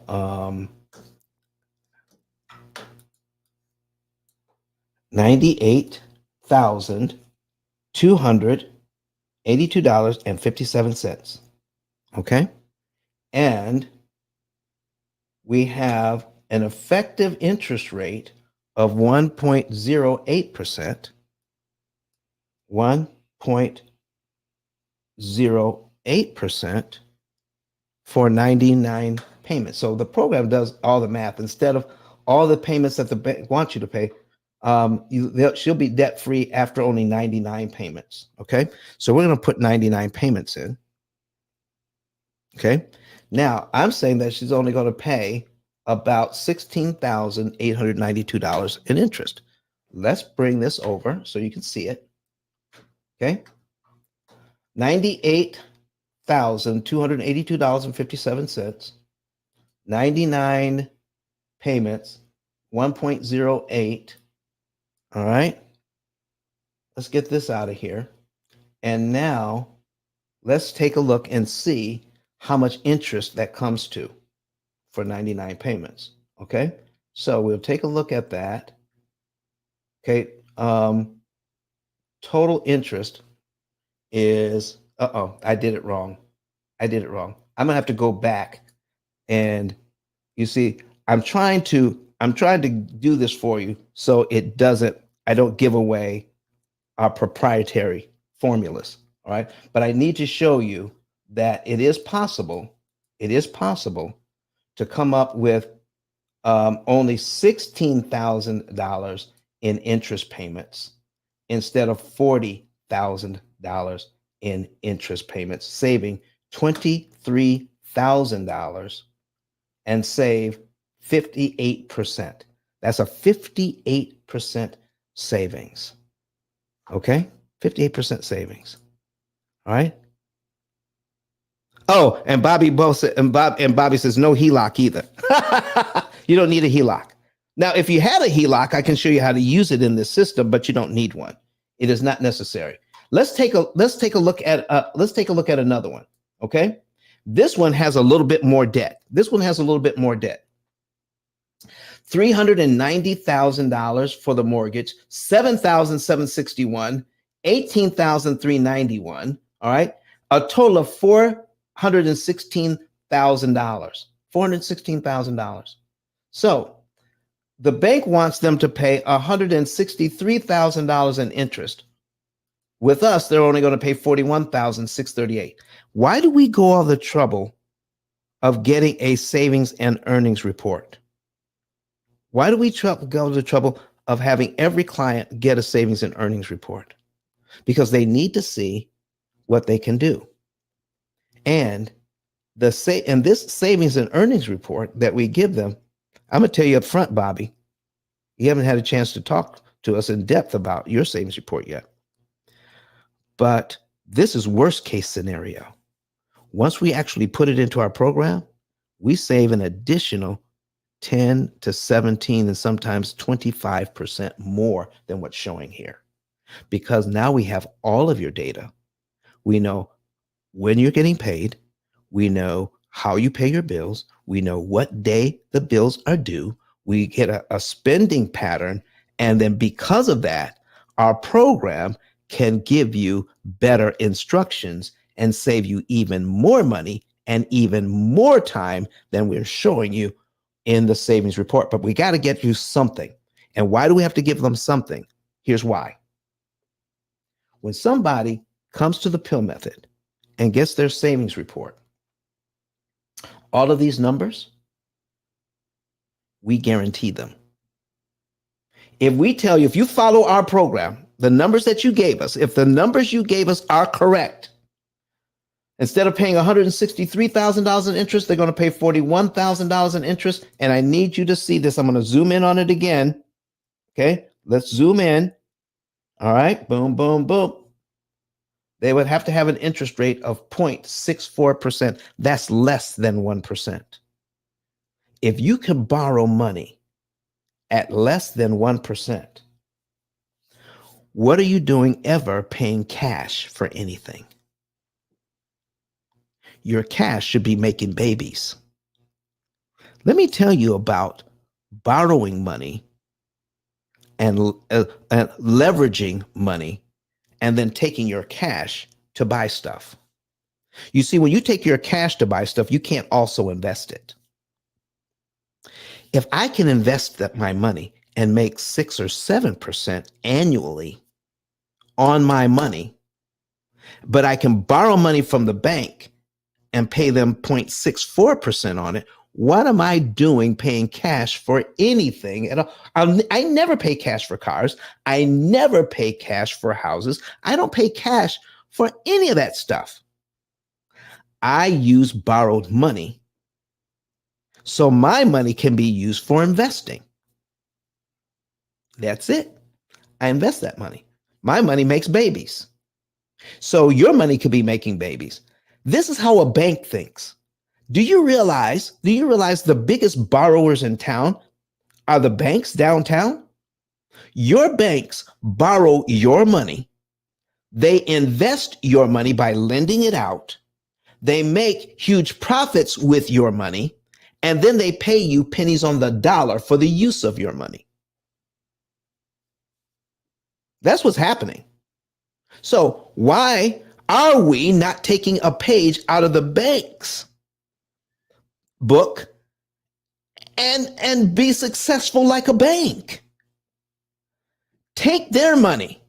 $98,282.57. Okay. And we have an effective interest rate of 1.08%. 1.08%. for 99 payments. So the program does all the math. Instead of all the payments that the bank wants you to pay, she'll be debt free after only 99 payments. Okay. So we're going to put 99 payments in. Okay. Now I'm saying that she's only going to pay about $16,892 in interest. Let's bring this over so you can see it. Okay. $98,282.57. 99 payments, 1.08. All right. Let's get this out of here. And now let's take a look and see how much interest that comes to for 99 payments. Okay. So we'll take a look at that. Okay. Total interest is, I did it wrong. I'm going to have to go back, and you see, I'm trying to do this for you so I don't give away our proprietary formulas. All right. But I need to show you that it is possible to come up with only $16,000 in interest payments instead of $40,000 in interest payments, saving $23,000 and save 58%. That's a 58% savings. Okay? 58% savings. All right? Oh, and Bobby says no HELOC either. You don't need a HELOC. Now, if you had a HELOC, I can show you how to use it in this system, but you don't need one. It is not necessary. Let's take a look at another one. Okay? This one has a little bit more debt. $390,000 for the mortgage, $7,761, $18,391. All right, a total of $416,000. So the bank wants them to pay $163,000 in interest. With us, they're only going to pay $41,638. Why do we go all the trouble of getting a savings and earnings report? Why do we go to the trouble of having every client get a savings and earnings report? Because they need to see what they can do. And this savings and earnings report that we give them, I'm going to tell you up front, Bobby, you haven't had a chance to talk to us in depth about your savings report yet. But this is worst case scenario. Once we actually put it into our program, we save an additional 10 to 17 and sometimes 25% more than what's showing here. Because now we have all of your data. We know when you're getting paid. We know how you pay your bills. We know what day the bills are due. We get a spending pattern. And then because of that, our program can give you better instructions and save you even more money and even more time than we're showing you in the savings report. But we got to get you something. And why do we have to give them something? Here's why. When somebody comes to the P.I.L.L method and gets their savings report, all of these numbers, we guarantee them. If we tell you, if you follow our program, the numbers that you gave us, if the numbers you gave us are correct, instead of paying $163,000 in interest, they're going to pay $41,000 in interest. And I need you to see this. I'm going to zoom in on it again. Okay, let's zoom in. All right, boom, boom, boom. They would have to have an interest rate of 0.64%. That's less than 1%. If you can borrow money at less than 1%, what are you doing ever paying cash for anything? Your cash should be making babies. Let me tell you about borrowing money and leveraging money and then taking your cash to buy stuff. You see, when you take your cash to buy stuff, you can't also invest it. If I can invest my money and make 6 or 7% annually on my money, but I can borrow money from the bank and pay them 0.64% on it, what am I doing paying cash for anything at all? I never pay cash for cars. I never pay cash for houses. I don't pay cash for any of that stuff. I use borrowed money, so my money can be used for investing. That's it. I invest that money. My money makes babies. So your money could be making babies. This is how a bank thinks. Do you realize the biggest borrowers in town are the banks downtown? Your banks borrow your money. They invest your money by lending it out. They make huge profits with your money, and then they pay you pennies on the dollar for the use of your money. That's what's happening. So why are we not taking a page out of the bank's book and be successful like a bank? Take their money,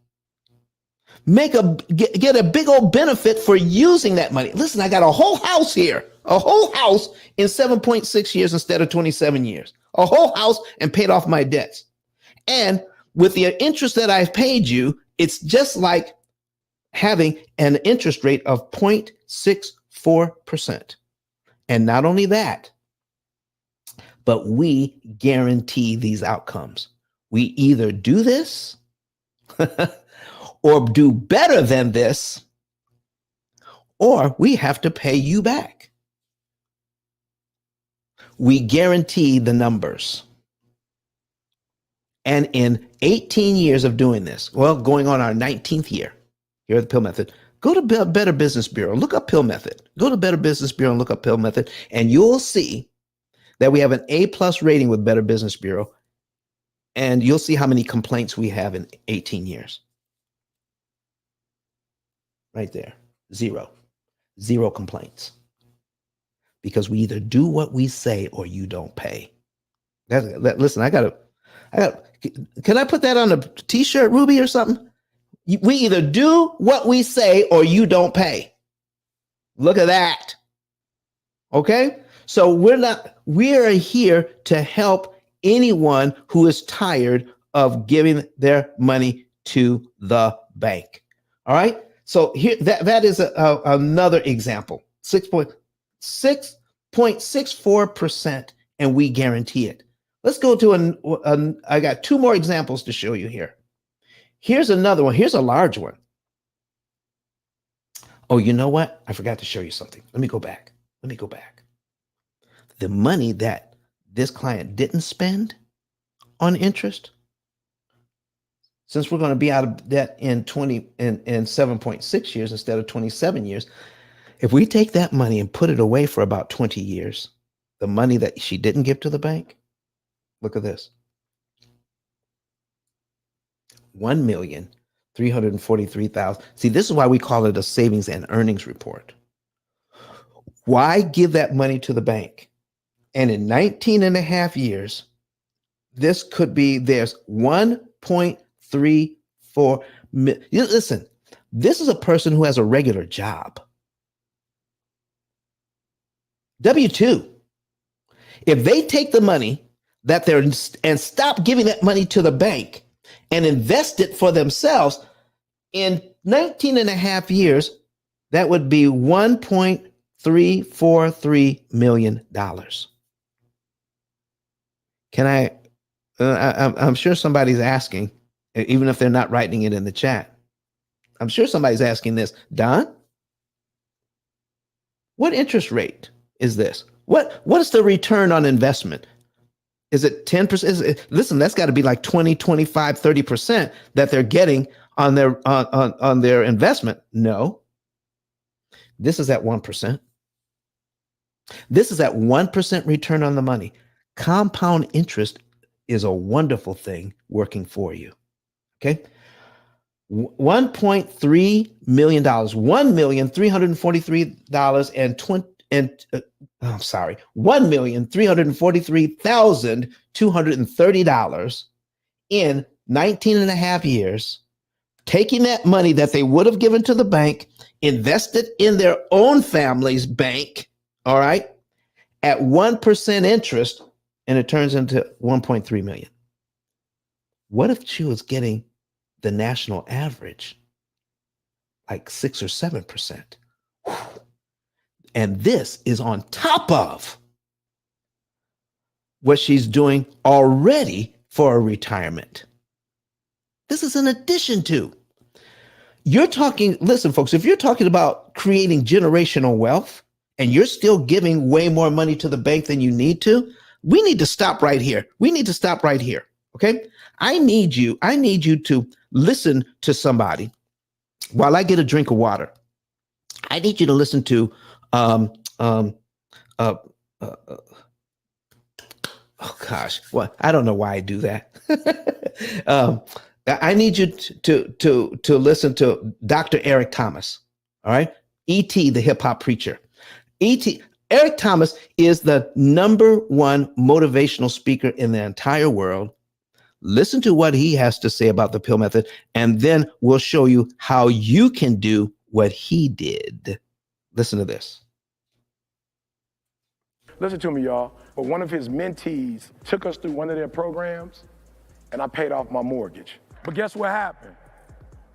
get a big old benefit for using that money. Listen, I got a whole house here, a whole house in 7.6 years instead of 27 years, a whole house, and paid off my debts. And with the interest that I've paid you, it's just like having an interest rate of 0.64%. And not only that, but we guarantee these outcomes. We either do this or do better than this, or we have to pay you back. We guarantee the numbers. And in 18 years of doing this, well, going on our 19th year here at the P.I.L.L Method, go to Better Business Bureau, look up P.I.L.L Method. Go to Better Business Bureau and look up P.I.L.L Method, and you'll see that we have an A+ rating with Better Business Bureau, and you'll see how many complaints we have in 18 years. Right there, zero complaints. Because we either do what we say or you don't pay. Listen, I got. Can I put that on a t-shirt, Ruby, or something? We either do what we say or you don't pay. Look at that. Okay? So we are here to help anyone who is tired of giving their money to the bank. All right? So here that is another example. 6.64%, and we guarantee it. Let's go to I got two more examples to show you here. Here's another one. Here's a large one. Oh, you know what? I forgot to show you something. Let me go back. The money that this client didn't spend on interest, since we're going to be out of debt in 7.6 years instead of 27 years, if we take that money and put it away for about 20 years, the money that she didn't give to the bank, look at this. $1,343,000. See, this is why we call it a savings and earnings report. Why give that money to the bank? And in 19 and a half years, this could be, there's 1.34 million. Listen, this is a person who has a regular job. W-2. If they take the money and stop giving that money to the bank and invest it for themselves, in 19 and a half years, that would be $1.343 million. I'm sure somebody's asking, even if they're not writing it in the chat, I'm sure somebody's asking this, Don, what interest rate is this? What is the return on investment? Is it 10%? Listen, that's got to be like 20, 25, 30% that they're getting on their investment. No. This is at 1%. This is at 1% return on the money. Compound interest is a wonderful thing working for you. Okay? $1.3 million, $1,343,230 in 19 and a half years, taking that money that they would have given to the bank invested in their own family's bank, all right, at 1% interest, and it turns into 1.3 million. What if she was getting the national average, like 6 or 7%? And this is on top of what she's doing already for a retirement. This is in addition to. You're talking, listen, folks, if you're talking about creating generational wealth and you're still giving way more money to the bank than you need to, we need to stop right here. We need to stop right here. Okay. I need you to listen to somebody while I get a drink of water. I need you to listen to, oh gosh, well, I don't know why I do that. I need you to listen to Dr. Eric Thomas. All right. E.T., the hip hop preacher. E.T. Eric Thomas is the #1 motivational speaker in the entire world. Listen to what he has to say about the P.I.L.L method, and then we'll show you how you can do what he did. Listen to this. Listen to me, y'all. But one of his mentees took us through one of their programs, and I paid off my mortgage. But guess what happened?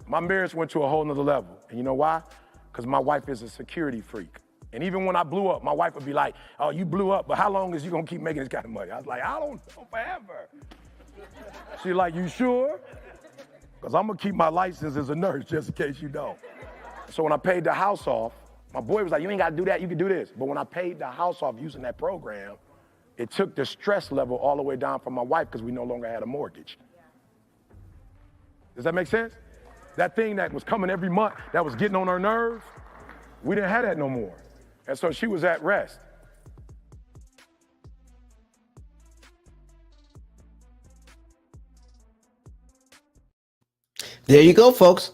My marriage went to a whole nother level. And you know why? Because my wife is a security freak. And even when I blew up, my wife would be like, oh, you blew up, but how long is you gonna keep making this kind of money? I was like, I don't know, forever. She's like, you sure? Because I'm gonna keep my license as a nurse just in case you don't. So when I paid the house off, my boy was like, you ain't gotta do that, you can do this. But when I paid the house off using that program, it took the stress level all the way down for my wife because we no longer had a mortgage. Does that make sense? That thing that was coming every month, that was getting on her nerves, we didn't have that no more. And so she was at rest. There you go, folks.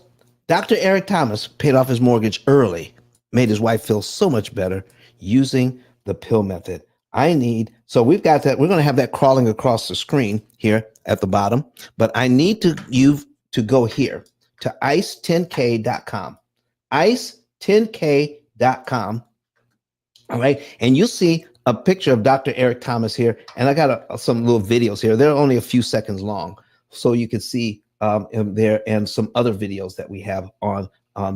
Dr. Eric Thomas paid off his mortgage early, made his wife feel so much better using the P.I.L.L method. So we've got that. We're going to have that crawling across the screen here at the bottom, but I need you to go here to ice10k.com, ice10k.com. All right. And you'll see a picture of Dr. Eric Thomas here. And I got some little videos here. They're only a few seconds long. So you can see there and some other videos that we have on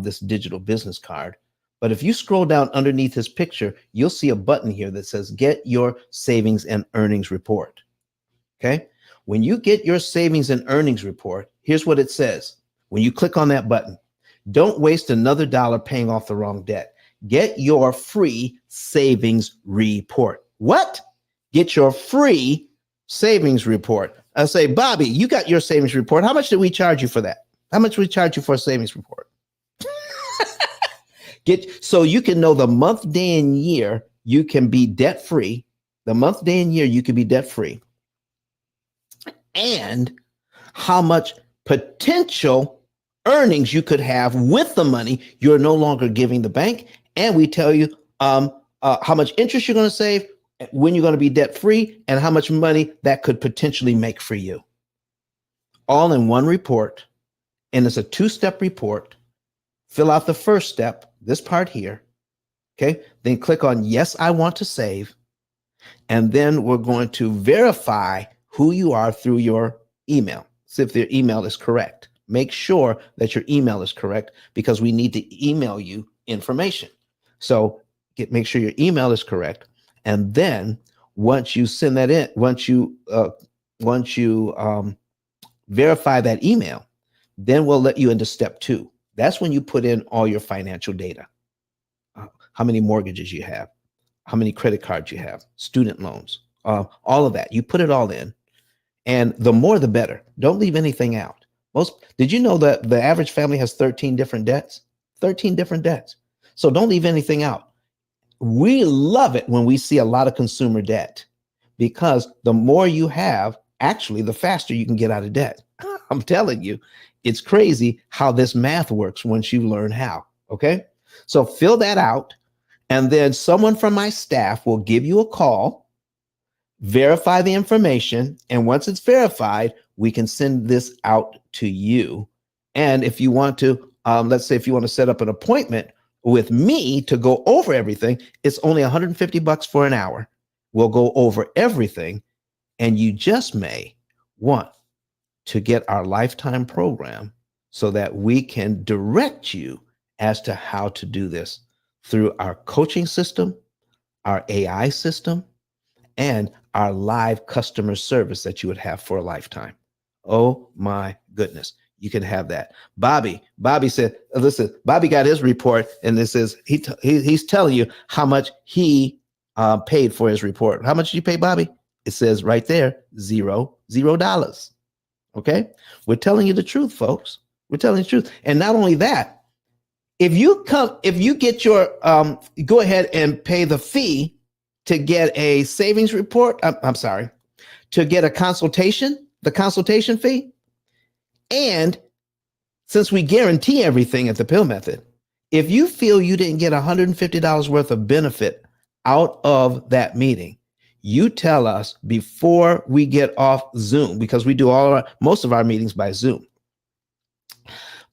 this digital business card. But if you scroll down underneath his picture, you'll see a button here that says get your savings and earnings report. Okay. When you get your savings and earnings report, here's what it says. When you click on that button, don't waste another dollar paying off the wrong debt. Get your free savings report. What? Get your free savings report. I say, Bobby, you got your savings report. How much did we charge you for that? How much we charge you for a savings report? So you can know the month, day, and year you can be debt free. The month, day, and year you can be debt free, and how much potential earnings you could have with the money you're no longer giving the bank. And we tell you how much interest you're going to save, when you're going to be debt free, and how much money that could potentially make for you. All in one report. And it's a 2-step report. Fill out the first step, this part here. Okay. Then click on yes, I want to save. And then we're going to verify who you are through your email. See if their email is correct. Make sure that your email is correct because we need to email you information. So make sure your email is correct. And then once you send that in, once you verify that email, then we'll let you into step 2. That's when you put in all your financial data. How many mortgages you have, how many credit cards you have, student loans, all of that. You put it all in. And the more, the better. Don't leave anything out. Did you know that the average family has 13 different debts? 13 different debts. So don't leave anything out. We love it when we see a lot of consumer debt because the more you have, actually, the faster you can get out of debt. I'm telling you, it's crazy how this math works once you learn how. Okay. So fill that out. And then someone from my staff will give you a call, verify the information. And once it's verified, we can send this out to you. And if you want to, let's say if you want to set up an appointment With me to go over everything, it's only $150 for an hour. We'll go over everything, and you just may want to get our lifetime program so that we can direct you as to how to do this through our coaching system, our AI system, and our live customer service that you would have for a lifetime. Oh my goodness. You can have that. Bobby said, listen, Bobby got his report, and this is, he's telling you how much he paid for his report. How much did you pay, Bobby? It says right there, $0. Okay. We're telling you the truth, folks. We're telling you the truth. And not only that, if you get your, go ahead and pay the fee to get a savings report, I'm sorry, to get a consultation, the consultation fee. And since we guarantee everything at the P.I.L.L method, if you feel you didn't get $150 worth of benefit out of that meeting, you tell us before we get off Zoom, because we do most of our meetings by Zoom.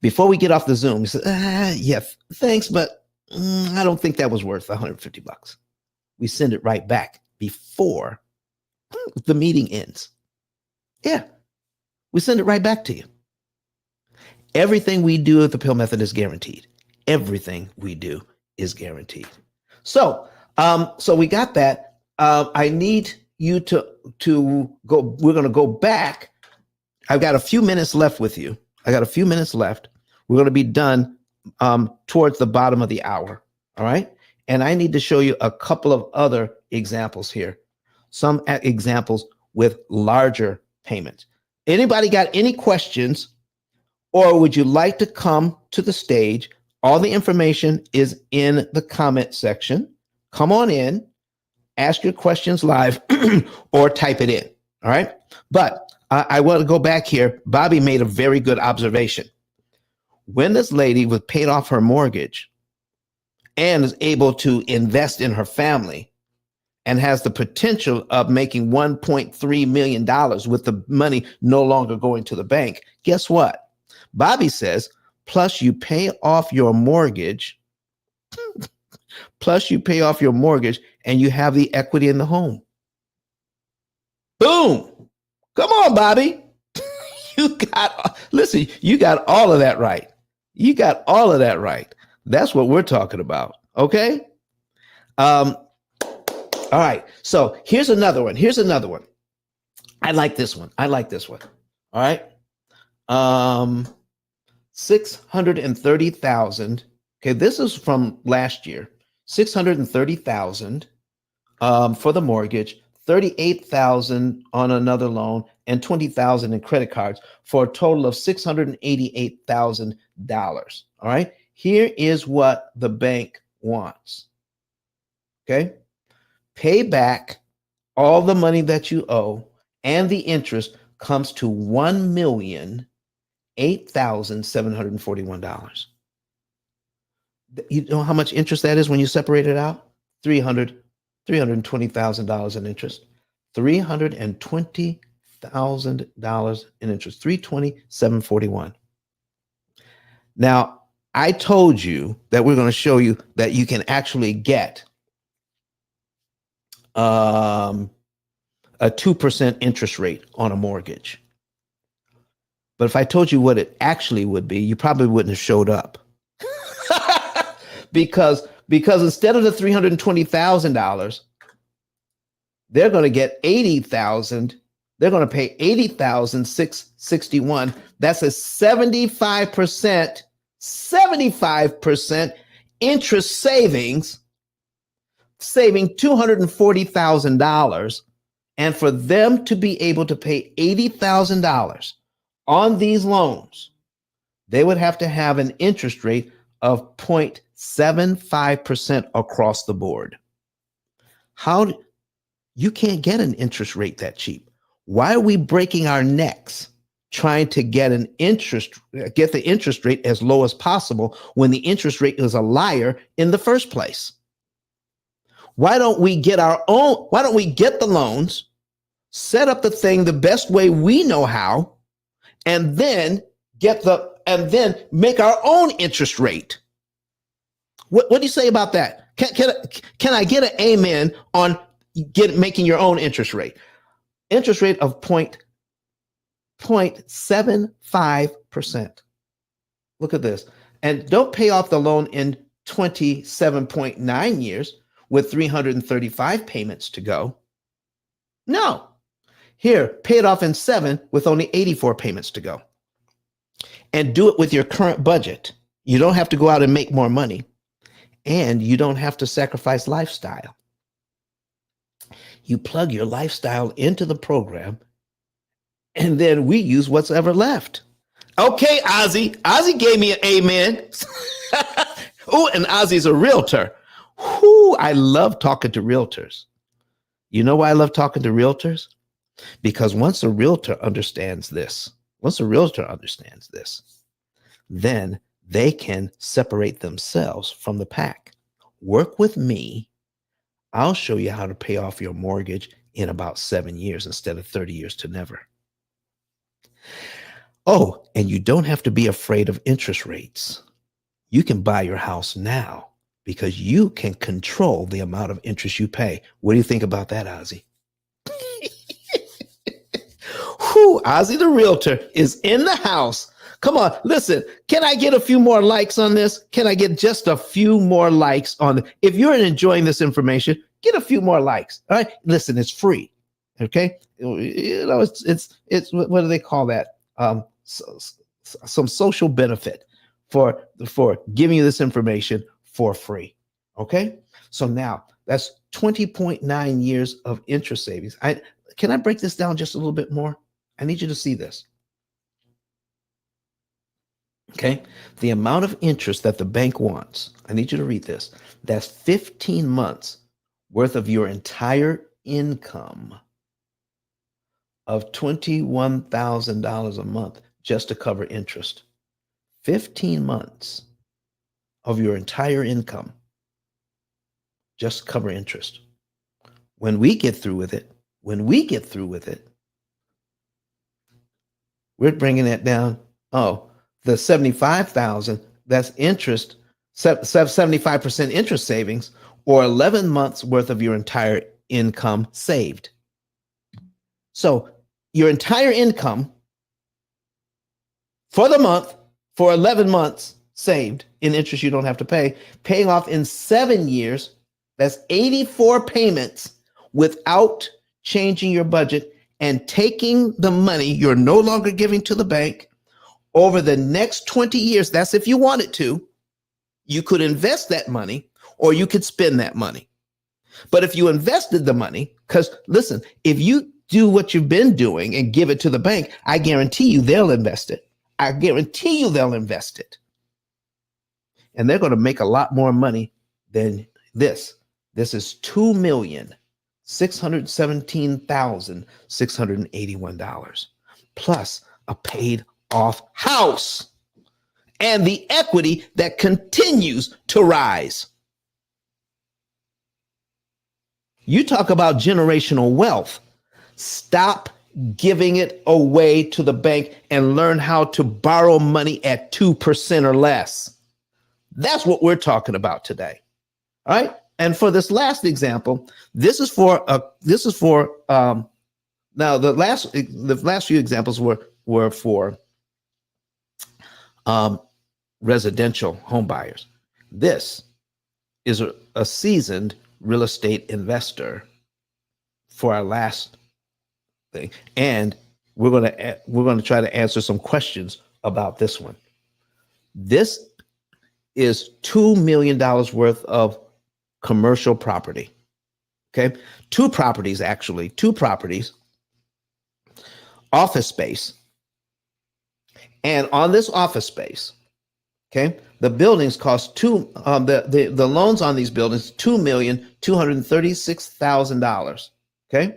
Before we get off the Zoom, you say, yeah, thanks, but I don't think that was worth $150. We send it right back before the meeting ends. Yeah, we send it right back to you. Everything we do at the P.I.L.L method is guaranteed. Everything we do is guaranteed. So we got that. I need you to go. We're going to go back. I've got a few minutes left with you. I got a few minutes left. We're going to be done towards the bottom of the hour. All right. And I need to show you a couple of other examples here. Some examples with larger payments. Anybody got any questions, or would you like to come to the stage? All the information is in the comment section. Come on in, ask your questions live, or type it in. All right. But I want to go back here. Bobby made a very good observation. When this lady was paid off her mortgage and is able to invest in her family and has the potential of making $1.3 million with the money no longer going to the bank, guess what? Bobby says, plus you pay off your mortgage, and you have the equity in the home. Boom. Come on, Bobby. You got all of that right. You got all of that right. That's what we're talking about. Okay. All right. So here's another one. I like this one. All right. 630,000. Okay. This is from last year. 630,000 for the mortgage, 38,000 on another loan, and 20,000 in credit cards, for a total of $688,000. All right. Here is what the bank wants. Okay. Pay back all the money that you owe, and the interest comes to $1,008,741. You know how much interest that is when you separate it out? $320,000 in interest. $320,000 in interest. $320,741. Now, I told you that we're going to show you that you can actually get a 2% interest rate on a mortgage. But if I told you what it actually would be, you probably wouldn't have showed up. because instead of the $320,000, they're going to get $80,000. They're going to pay $80,661. That's a 75% interest savings, saving $240,000. And for them to be able to pay $80,000 on these loans, they would have to have an interest rate of 0.75% across the board. You can't get an interest rate that cheap. Why are we breaking our necks trying to get the interest rate as low as possible when the interest rate is a liar in the first place? Why don't we get the loans, set up the thing the best way we know how, and then make our own interest rate? What do you say about that? Can I get an amen on making your own interest rate? Interest rate of 0.75%. Look at this. And don't pay off the loan in 27.9 years with 335 payments to go. No. Here, pay it off in 7 with only 84 payments to go. And do it with your current budget. You don't have to go out and make more money. And you don't have to sacrifice lifestyle. You plug your lifestyle into the program, and then we use what's ever left. Okay, Ozzy. Ozzy gave me an amen. Oh, and Ozzy's a realtor. Whoo, I love talking to realtors. You know why I love talking to realtors? Because once a realtor understands this, then they can separate themselves from the pack. Work with me. I'll show you how to pay off your mortgage in about 7 years instead of 30 years to never. Oh, and you don't have to be afraid of interest rates. You can buy your house now because you can control the amount of interest you pay. What do you think about that, Ozzy? Whew, Ozzy the realtor is in the house. Come on, listen, can I get a few more likes on this? Can I get just a few more likes on it? If you're enjoying this information, get a few more likes. All right, listen, it's free. Okay, you know, it's what do they call that? Some social benefit for giving you this information for free. Okay, so now that's 20.9 years of interest savings. Can I break this down just a little bit more? I need you to see this. Okay, the amount of interest that the bank wants, I need you to read this. That's 15 months worth of your entire income of $21,000 a month just to cover interest. 15 months of your entire income just to cover interest. When we get through with it, we're bringing that down. Oh, the 75,000, that's interest, 75% interest savings, or 11 months worth of your entire income saved. So your entire income for the month for 11 months saved in interest you don't have to pay, paying off in 7 years, that's 84 payments without changing your budget and taking the money you're no longer giving to the bank over the next 20 years. That's if you wanted to. You could invest that money or you could spend that money. But if you invested the money, because listen, if you do what you've been doing and give it to the bank, I guarantee you they'll invest it. And they're going to make a lot more money than this. This is $2,617,681 plus a paid off house and the equity that continues to rise. You talk about generational wealth. Stop giving it away to the bank and learn how to borrow money at 2% or less. That's what we're talking about today. All right. And for this last example, this is for now the last few examples were for residential home buyers. This is a seasoned real estate investor for our last thing, and we're going to try to answer some questions about this one. This is $2 million worth of commercial property. Okay, two properties, office space, and on this office space, okay, the buildings cost the loans on these buildings $2,236,000. Okay,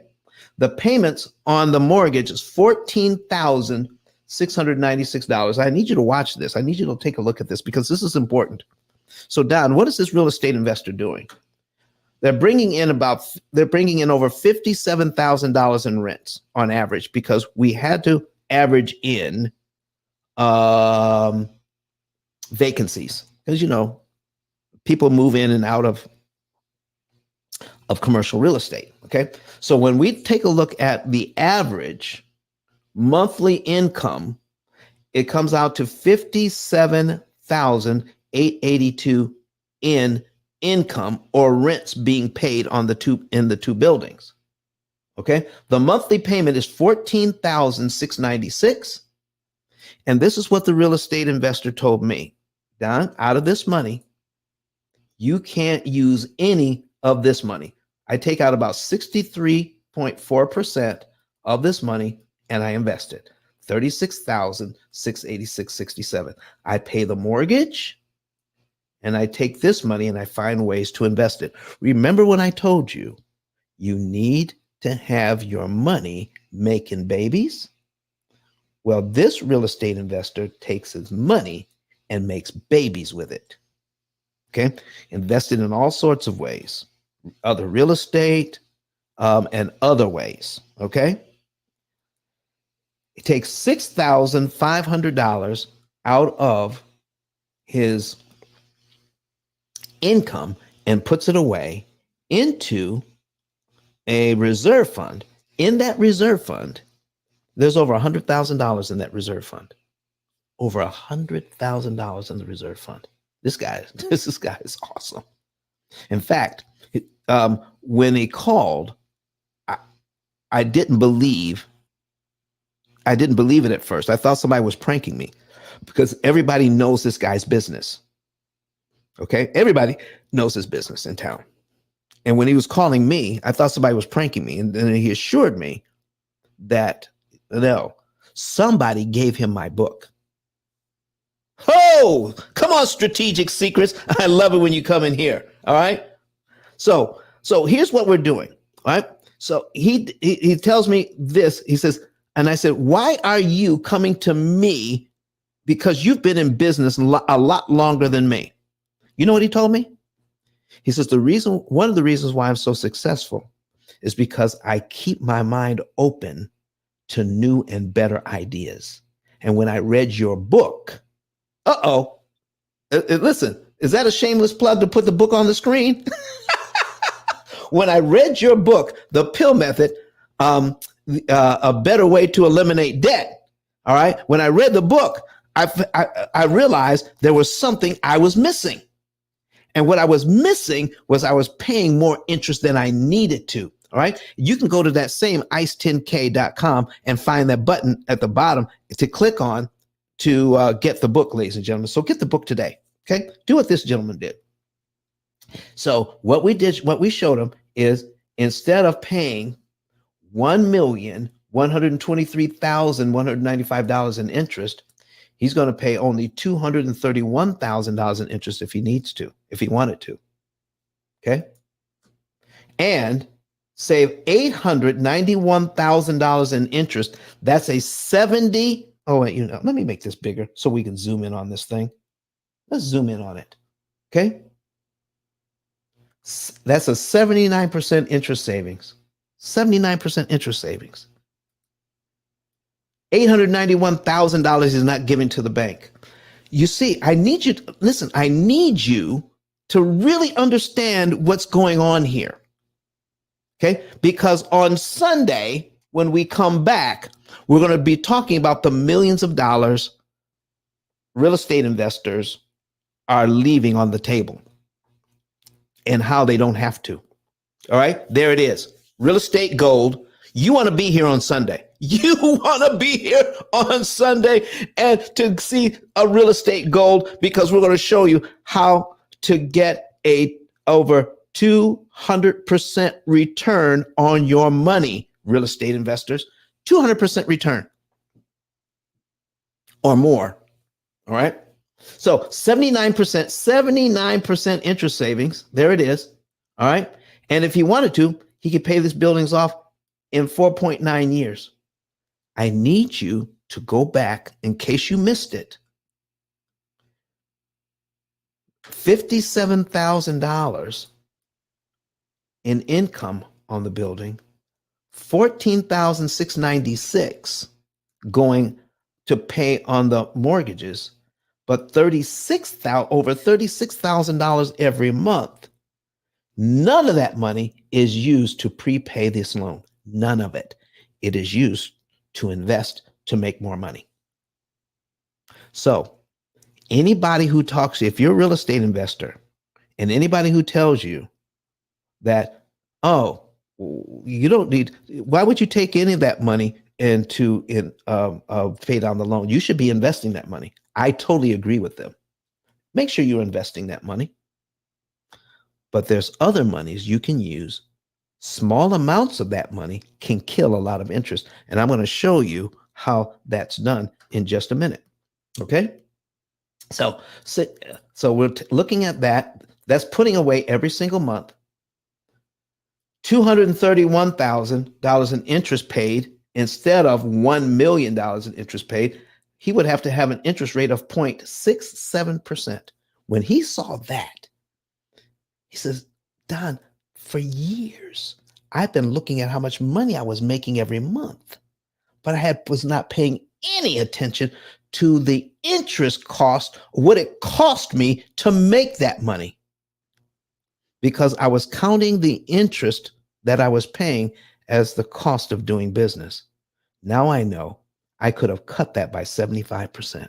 the payments on the mortgage is $14,696. I need you to watch this. I need you to take a look at this because this is important. So, Don, what is this real estate investor doing? They're bringing in over $57,000 in rents on average because we had to average in vacancies, because people move in and out of commercial real estate. Okay. So when we take a look at the average monthly income, it comes out to 57,882 in income or rents being paid on the two buildings. Okay. The monthly payment is 14,696. And this is what the real estate investor told me. Don, out of this money, you can't use any of this money. I take out about 63.4% of this money and I invest it. 36,686.67. I pay the mortgage and I take this money and I find ways to invest it. Remember when I told you, you need to have your money making babies? Well, this real estate investor takes his money and makes babies with it. Okay. Invested in all sorts of ways, other real estate, and other ways. Okay. He takes $6,500 out of his income and puts it away into a reserve fund. In that reserve fund, there's over $100,000 in that reserve fund. Over $100,000 in the reserve fund. This guy is awesome. In fact, when he called, I didn't believe it at first. I thought somebody was pranking me because everybody knows this guy's business. Okay, everybody knows his business in town. And when he was calling me, I thought somebody was pranking me, and then he assured me that no, somebody gave him my book. Oh, come on, Strategic Secrets. I love it when you come in here. All right. So here's what we're doing. All right. So he tells me this. He says, and I said, why are you coming to me? Because you've been in business a lot longer than me. You know what he told me? He says, one of the reasons why I'm so successful is because I keep my mind open to new and better ideas. And when I read your book, listen, is that a shameless plug to put the book on the screen? When I read your book, The P.I.L.L Method, a better way to eliminate debt. All right. When I read the book, I realized there was something I was missing. And what I was missing was I was paying more interest than I needed to. All right. You can go to that same ice10k.com and find that button at the bottom to click on to get the book, ladies and gentlemen. So get the book today. Okay. Do what this gentleman did. So what we showed him is instead of paying $1,123,195 in interest, he's going to pay only $231,000 in interest if he needs to, if he wanted to. Okay. And save $891,000 in interest. That's a 70. Oh, wait, let me make this bigger so we can zoom in on this thing. Let's zoom in on it. Okay. That's a 79% interest savings. 79% interest savings. $891,000 is not given to the bank. You see, I need you to listen. I need you to really understand what's going on here. Okay, because on Sunday, when we come back, we're going to be talking about the millions of dollars real estate investors are leaving on the table and how they don't have to. All right, there it is. Real estate gold. You want to be here on Sunday. You want to be here on Sunday and to see a real estate gold, because we're going to show you how to get a over 200% return on your money, real estate investors. 200% return or more. All right. So 79% interest savings. There it is. All right. And if he wanted to, he could pay these buildings off in 4.9 years. I need you to go back in case you missed it. $57,000 in income on the building, $14,696 going to pay on the mortgages, but over $36,000 every month. None of that money is used to prepay this loan. None of it. It is used to invest to make more money. So anybody who talks, if you're a real estate investor, and anybody who tells you that, oh, you don't need, why would you take any of that money and to pay down the loan? You should be investing that money. I totally agree with them. Make sure you're investing that money. But there's other monies you can use. Small amounts of that money can kill a lot of interest. And I'm going to show you how that's done in just a minute. Okay? So we're looking at that. That's putting away every single month $231,000 in interest paid instead of $1 million in interest paid. He would have to have an interest rate of 0.67%. When he saw that, he says, Don, for years, I've been looking at how much money I was making every month, but I was not paying any attention to the interest cost, what it cost me to make that money, because I was counting the interest that I was paying as the cost of doing business. Now I know I could have cut that by 75%.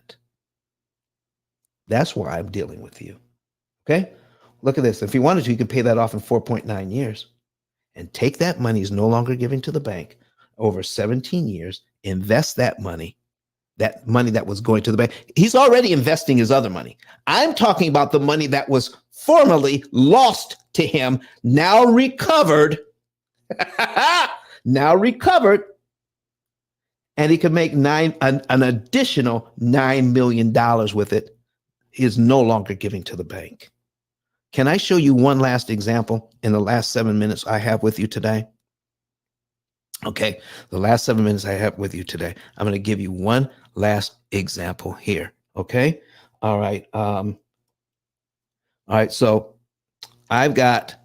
That's why I'm dealing with you. Okay? Look at this. If you wanted to, you could pay that off in 4.9 years and take that money he's no longer giving to the bank over 17 years, invest that money that was going to the bank. He's already investing his other money. I'm talking about the money that was formerly lost to him, now recovered, and he could make an additional $9 million with it. He is no longer giving to the bank. Can I show you one last example in the last 7 minutes I have with you today? Okay, the last 7 minutes I have with you today, I'm going to give you one last example here. Okay, all right. All right, so I've got,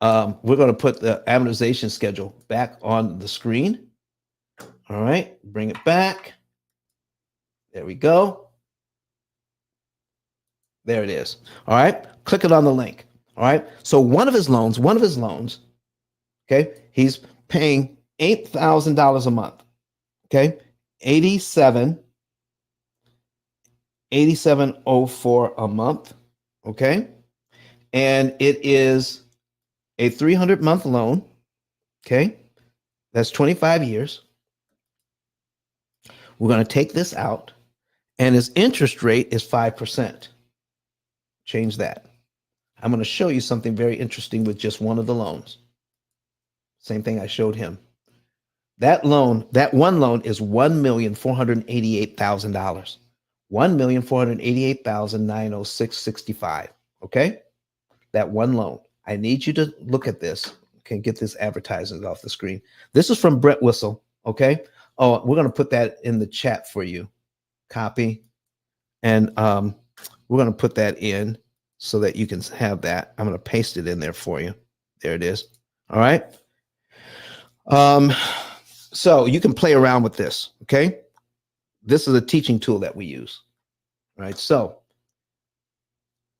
we're going to put the amortization schedule back on the screen. All right, bring it back. There we go. There it is. All right, click it on the link. All right, so one of his loans, okay, he's paying $8,000 a month. Okay, 8704 a month. Okay, and it is a 300-month loan. Okay, that's 25 years. We're going to take this out, and his interest rate is 5%. Change that. I'm going to show you something very interesting with just one of the loans. Same thing I showed him. That one loan is $1,488,000. $1,488,906.65. Okay? That one loan. I need you to look at this. Okay, get this advertisement off the screen. This is from Brett Whistle. Okay. Oh, we're going to put that in the chat for you. Copy. And we're going to put that in so that you can have that. I'm going to paste it in there for you. There it is. All right. So you can play around with this. Okay. This is a teaching tool that we use. All right. So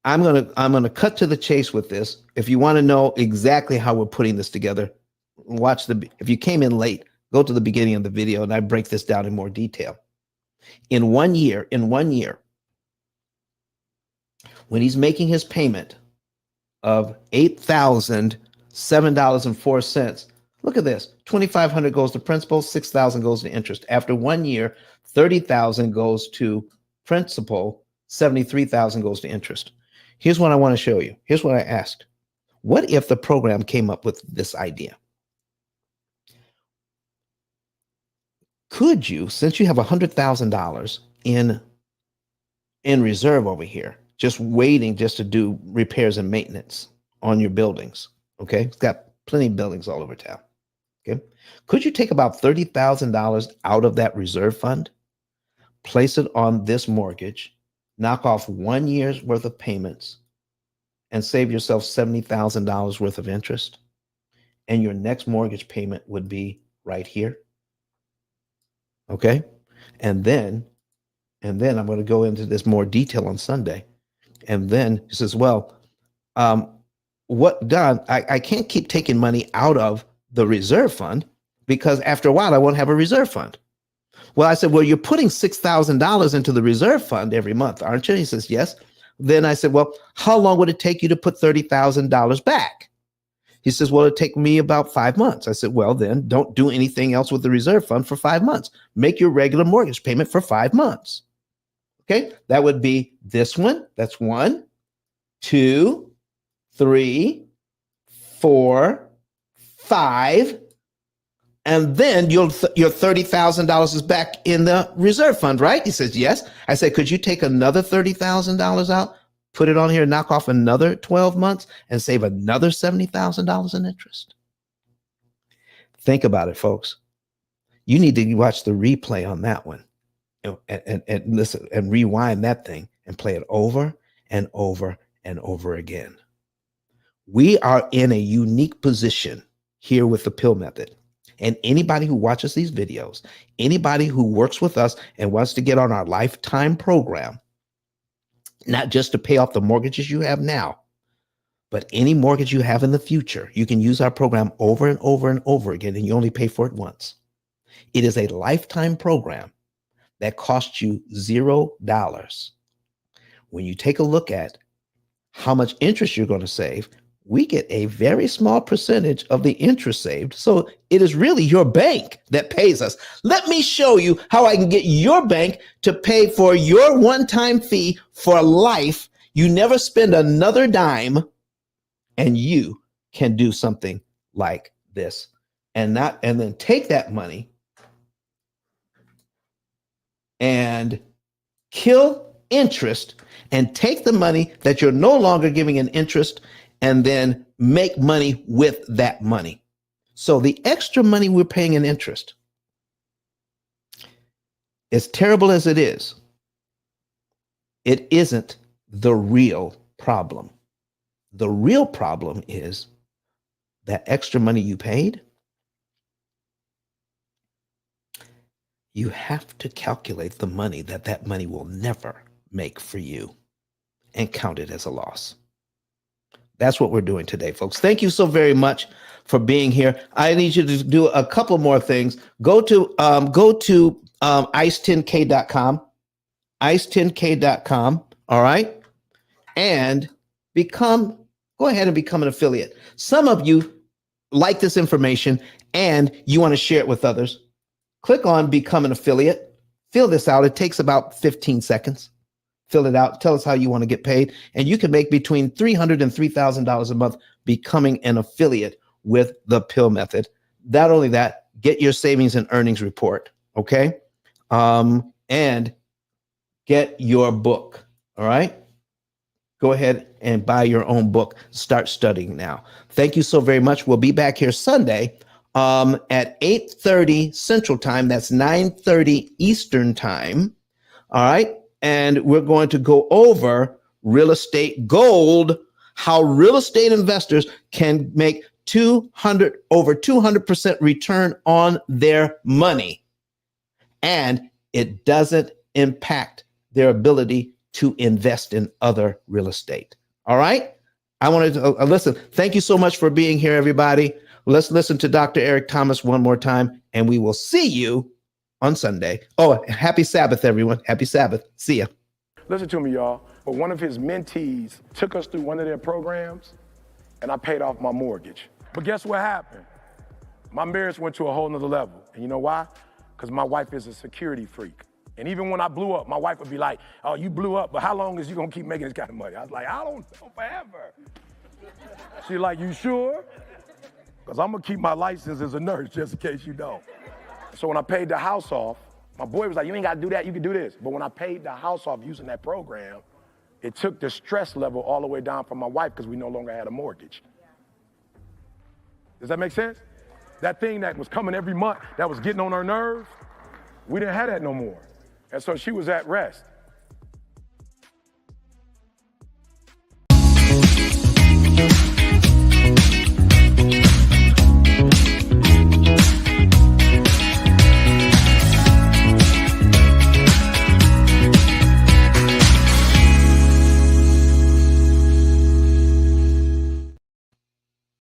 I'm going to cut to the chase with this. If you want to know exactly how we're putting this together, if you came in late, go to the beginning of the video and I break this down in more detail. In 1 year, when he's making his payment of $8,007.04, look at this. $2,500 goes to principal, $6,000 goes to interest. After 1 year, $30,000 goes to principal, $73,000 goes to interest. Here's what I want to show you. Here's what I asked. What if the program came up with this idea? Could you, since you have $100,000 in reserve over here, just waiting just to do repairs and maintenance on your buildings, okay? It's got plenty of buildings all over town, okay? Could you take about $30,000 out of that reserve fund, place it on this mortgage, knock off 1 year's worth of payments, and save yourself $70,000 worth of interest? And your next mortgage payment would be right here, okay? And then And then I'm going to go into this more detail on Sunday. And then he says, well, what, Don, I can't keep taking money out of the reserve fund because after a while I won't have a reserve fund. Well, I said, well, you're putting $6,000 into the reserve fund every month, aren't you? He says, yes. Then I said, well, how long would it take you to put $30,000 back? He says, well, it'd take me about 5 months. I said, well, then don't do anything else with the reserve fund for 5 months. Make your regular mortgage payment for 5 months. Okay, that would be this one. That's 1, 2, 3, 4, 5. And then your $30,000 is back in the reserve fund, right? He says, yes. I said, could you take another $30,000 out, put it on here, knock off another 12 months and save another $70,000 in interest? Think about it, folks. You need to watch the replay on that one and listen and rewind that thing and play it over and over and over again. We are in a unique position here with the P.I.L.L method. And anybody who watches these videos, anybody who works with us and wants to get on our lifetime program, not just to pay off the mortgages you have now, but any mortgage you have in the future, you can use our program over and over and over again, and you only pay for it once. It is a lifetime program that costs you $0. When you take a look at how much interest you're going to save, we get a very small percentage of the interest saved. So it is really your bank that pays us. Let me show you how I can get your bank to pay for your one-time fee for life. You never spend another dime, and you can do something like this and then take that money and kill interest and take the money that you're no longer giving an interest and then make money with that money. So the extra money we're paying in interest, as terrible as it isn't the real problem. The real problem is that extra money you paid. You have to calculate the money that money will never make for you and count it as a loss. That's what we're doing today, folks. Thank you so very much for being here. I need you to do a couple more things. Go to ice10k.com, ice10k.com. All right. And go ahead and become an affiliate. Some of you like this information and you want to share it with others. Click on become an affiliate. Fill this out. It takes about 15 seconds. Fill it out. Tell us how you want to get paid. And you can make between $300 and $3,000 a month becoming an affiliate with the P.I.L.L method. Not only that, get your savings and earnings report. Okay. And get your book. All right. Go ahead and buy your own book. Start studying now. Thank you so very much. We'll be back here Sunday at 8:30 Central Time. That's 9:30 Eastern Time. All right. And we're going to go over real estate gold, how real estate investors can make over 200% return on their money. And it doesn't impact their ability to invest in other real estate. All right. I wanted to listen. Thank you so much for being here, everybody. Let's listen to Dr. Eric Thomas one more time, and we will see you on Sunday. Oh, happy Sabbath, everyone. Happy Sabbath. See ya. Listen to me, y'all. But one of his mentees took us through one of their programs, and I paid off my mortgage. But guess what happened? My marriage went to a whole nother level. And you know why? Because my wife is a security freak. And even when I blew up, my wife would be like, oh, you blew up, but how long is you gonna keep making this kind of money? I was like, I don't know, forever. She's like, you sure? Because I'm gonna keep my license as a nurse, just in case you don't. So when I paid the house off, my boy was like, you ain't gotta do that, you can do this. But when I paid the house off using that program, it took the stress level all the way down for my wife because we no longer had a mortgage. Does that make sense? That thing that was coming every month, that was getting on her nerves, we didn't have that no more. And so she was at rest.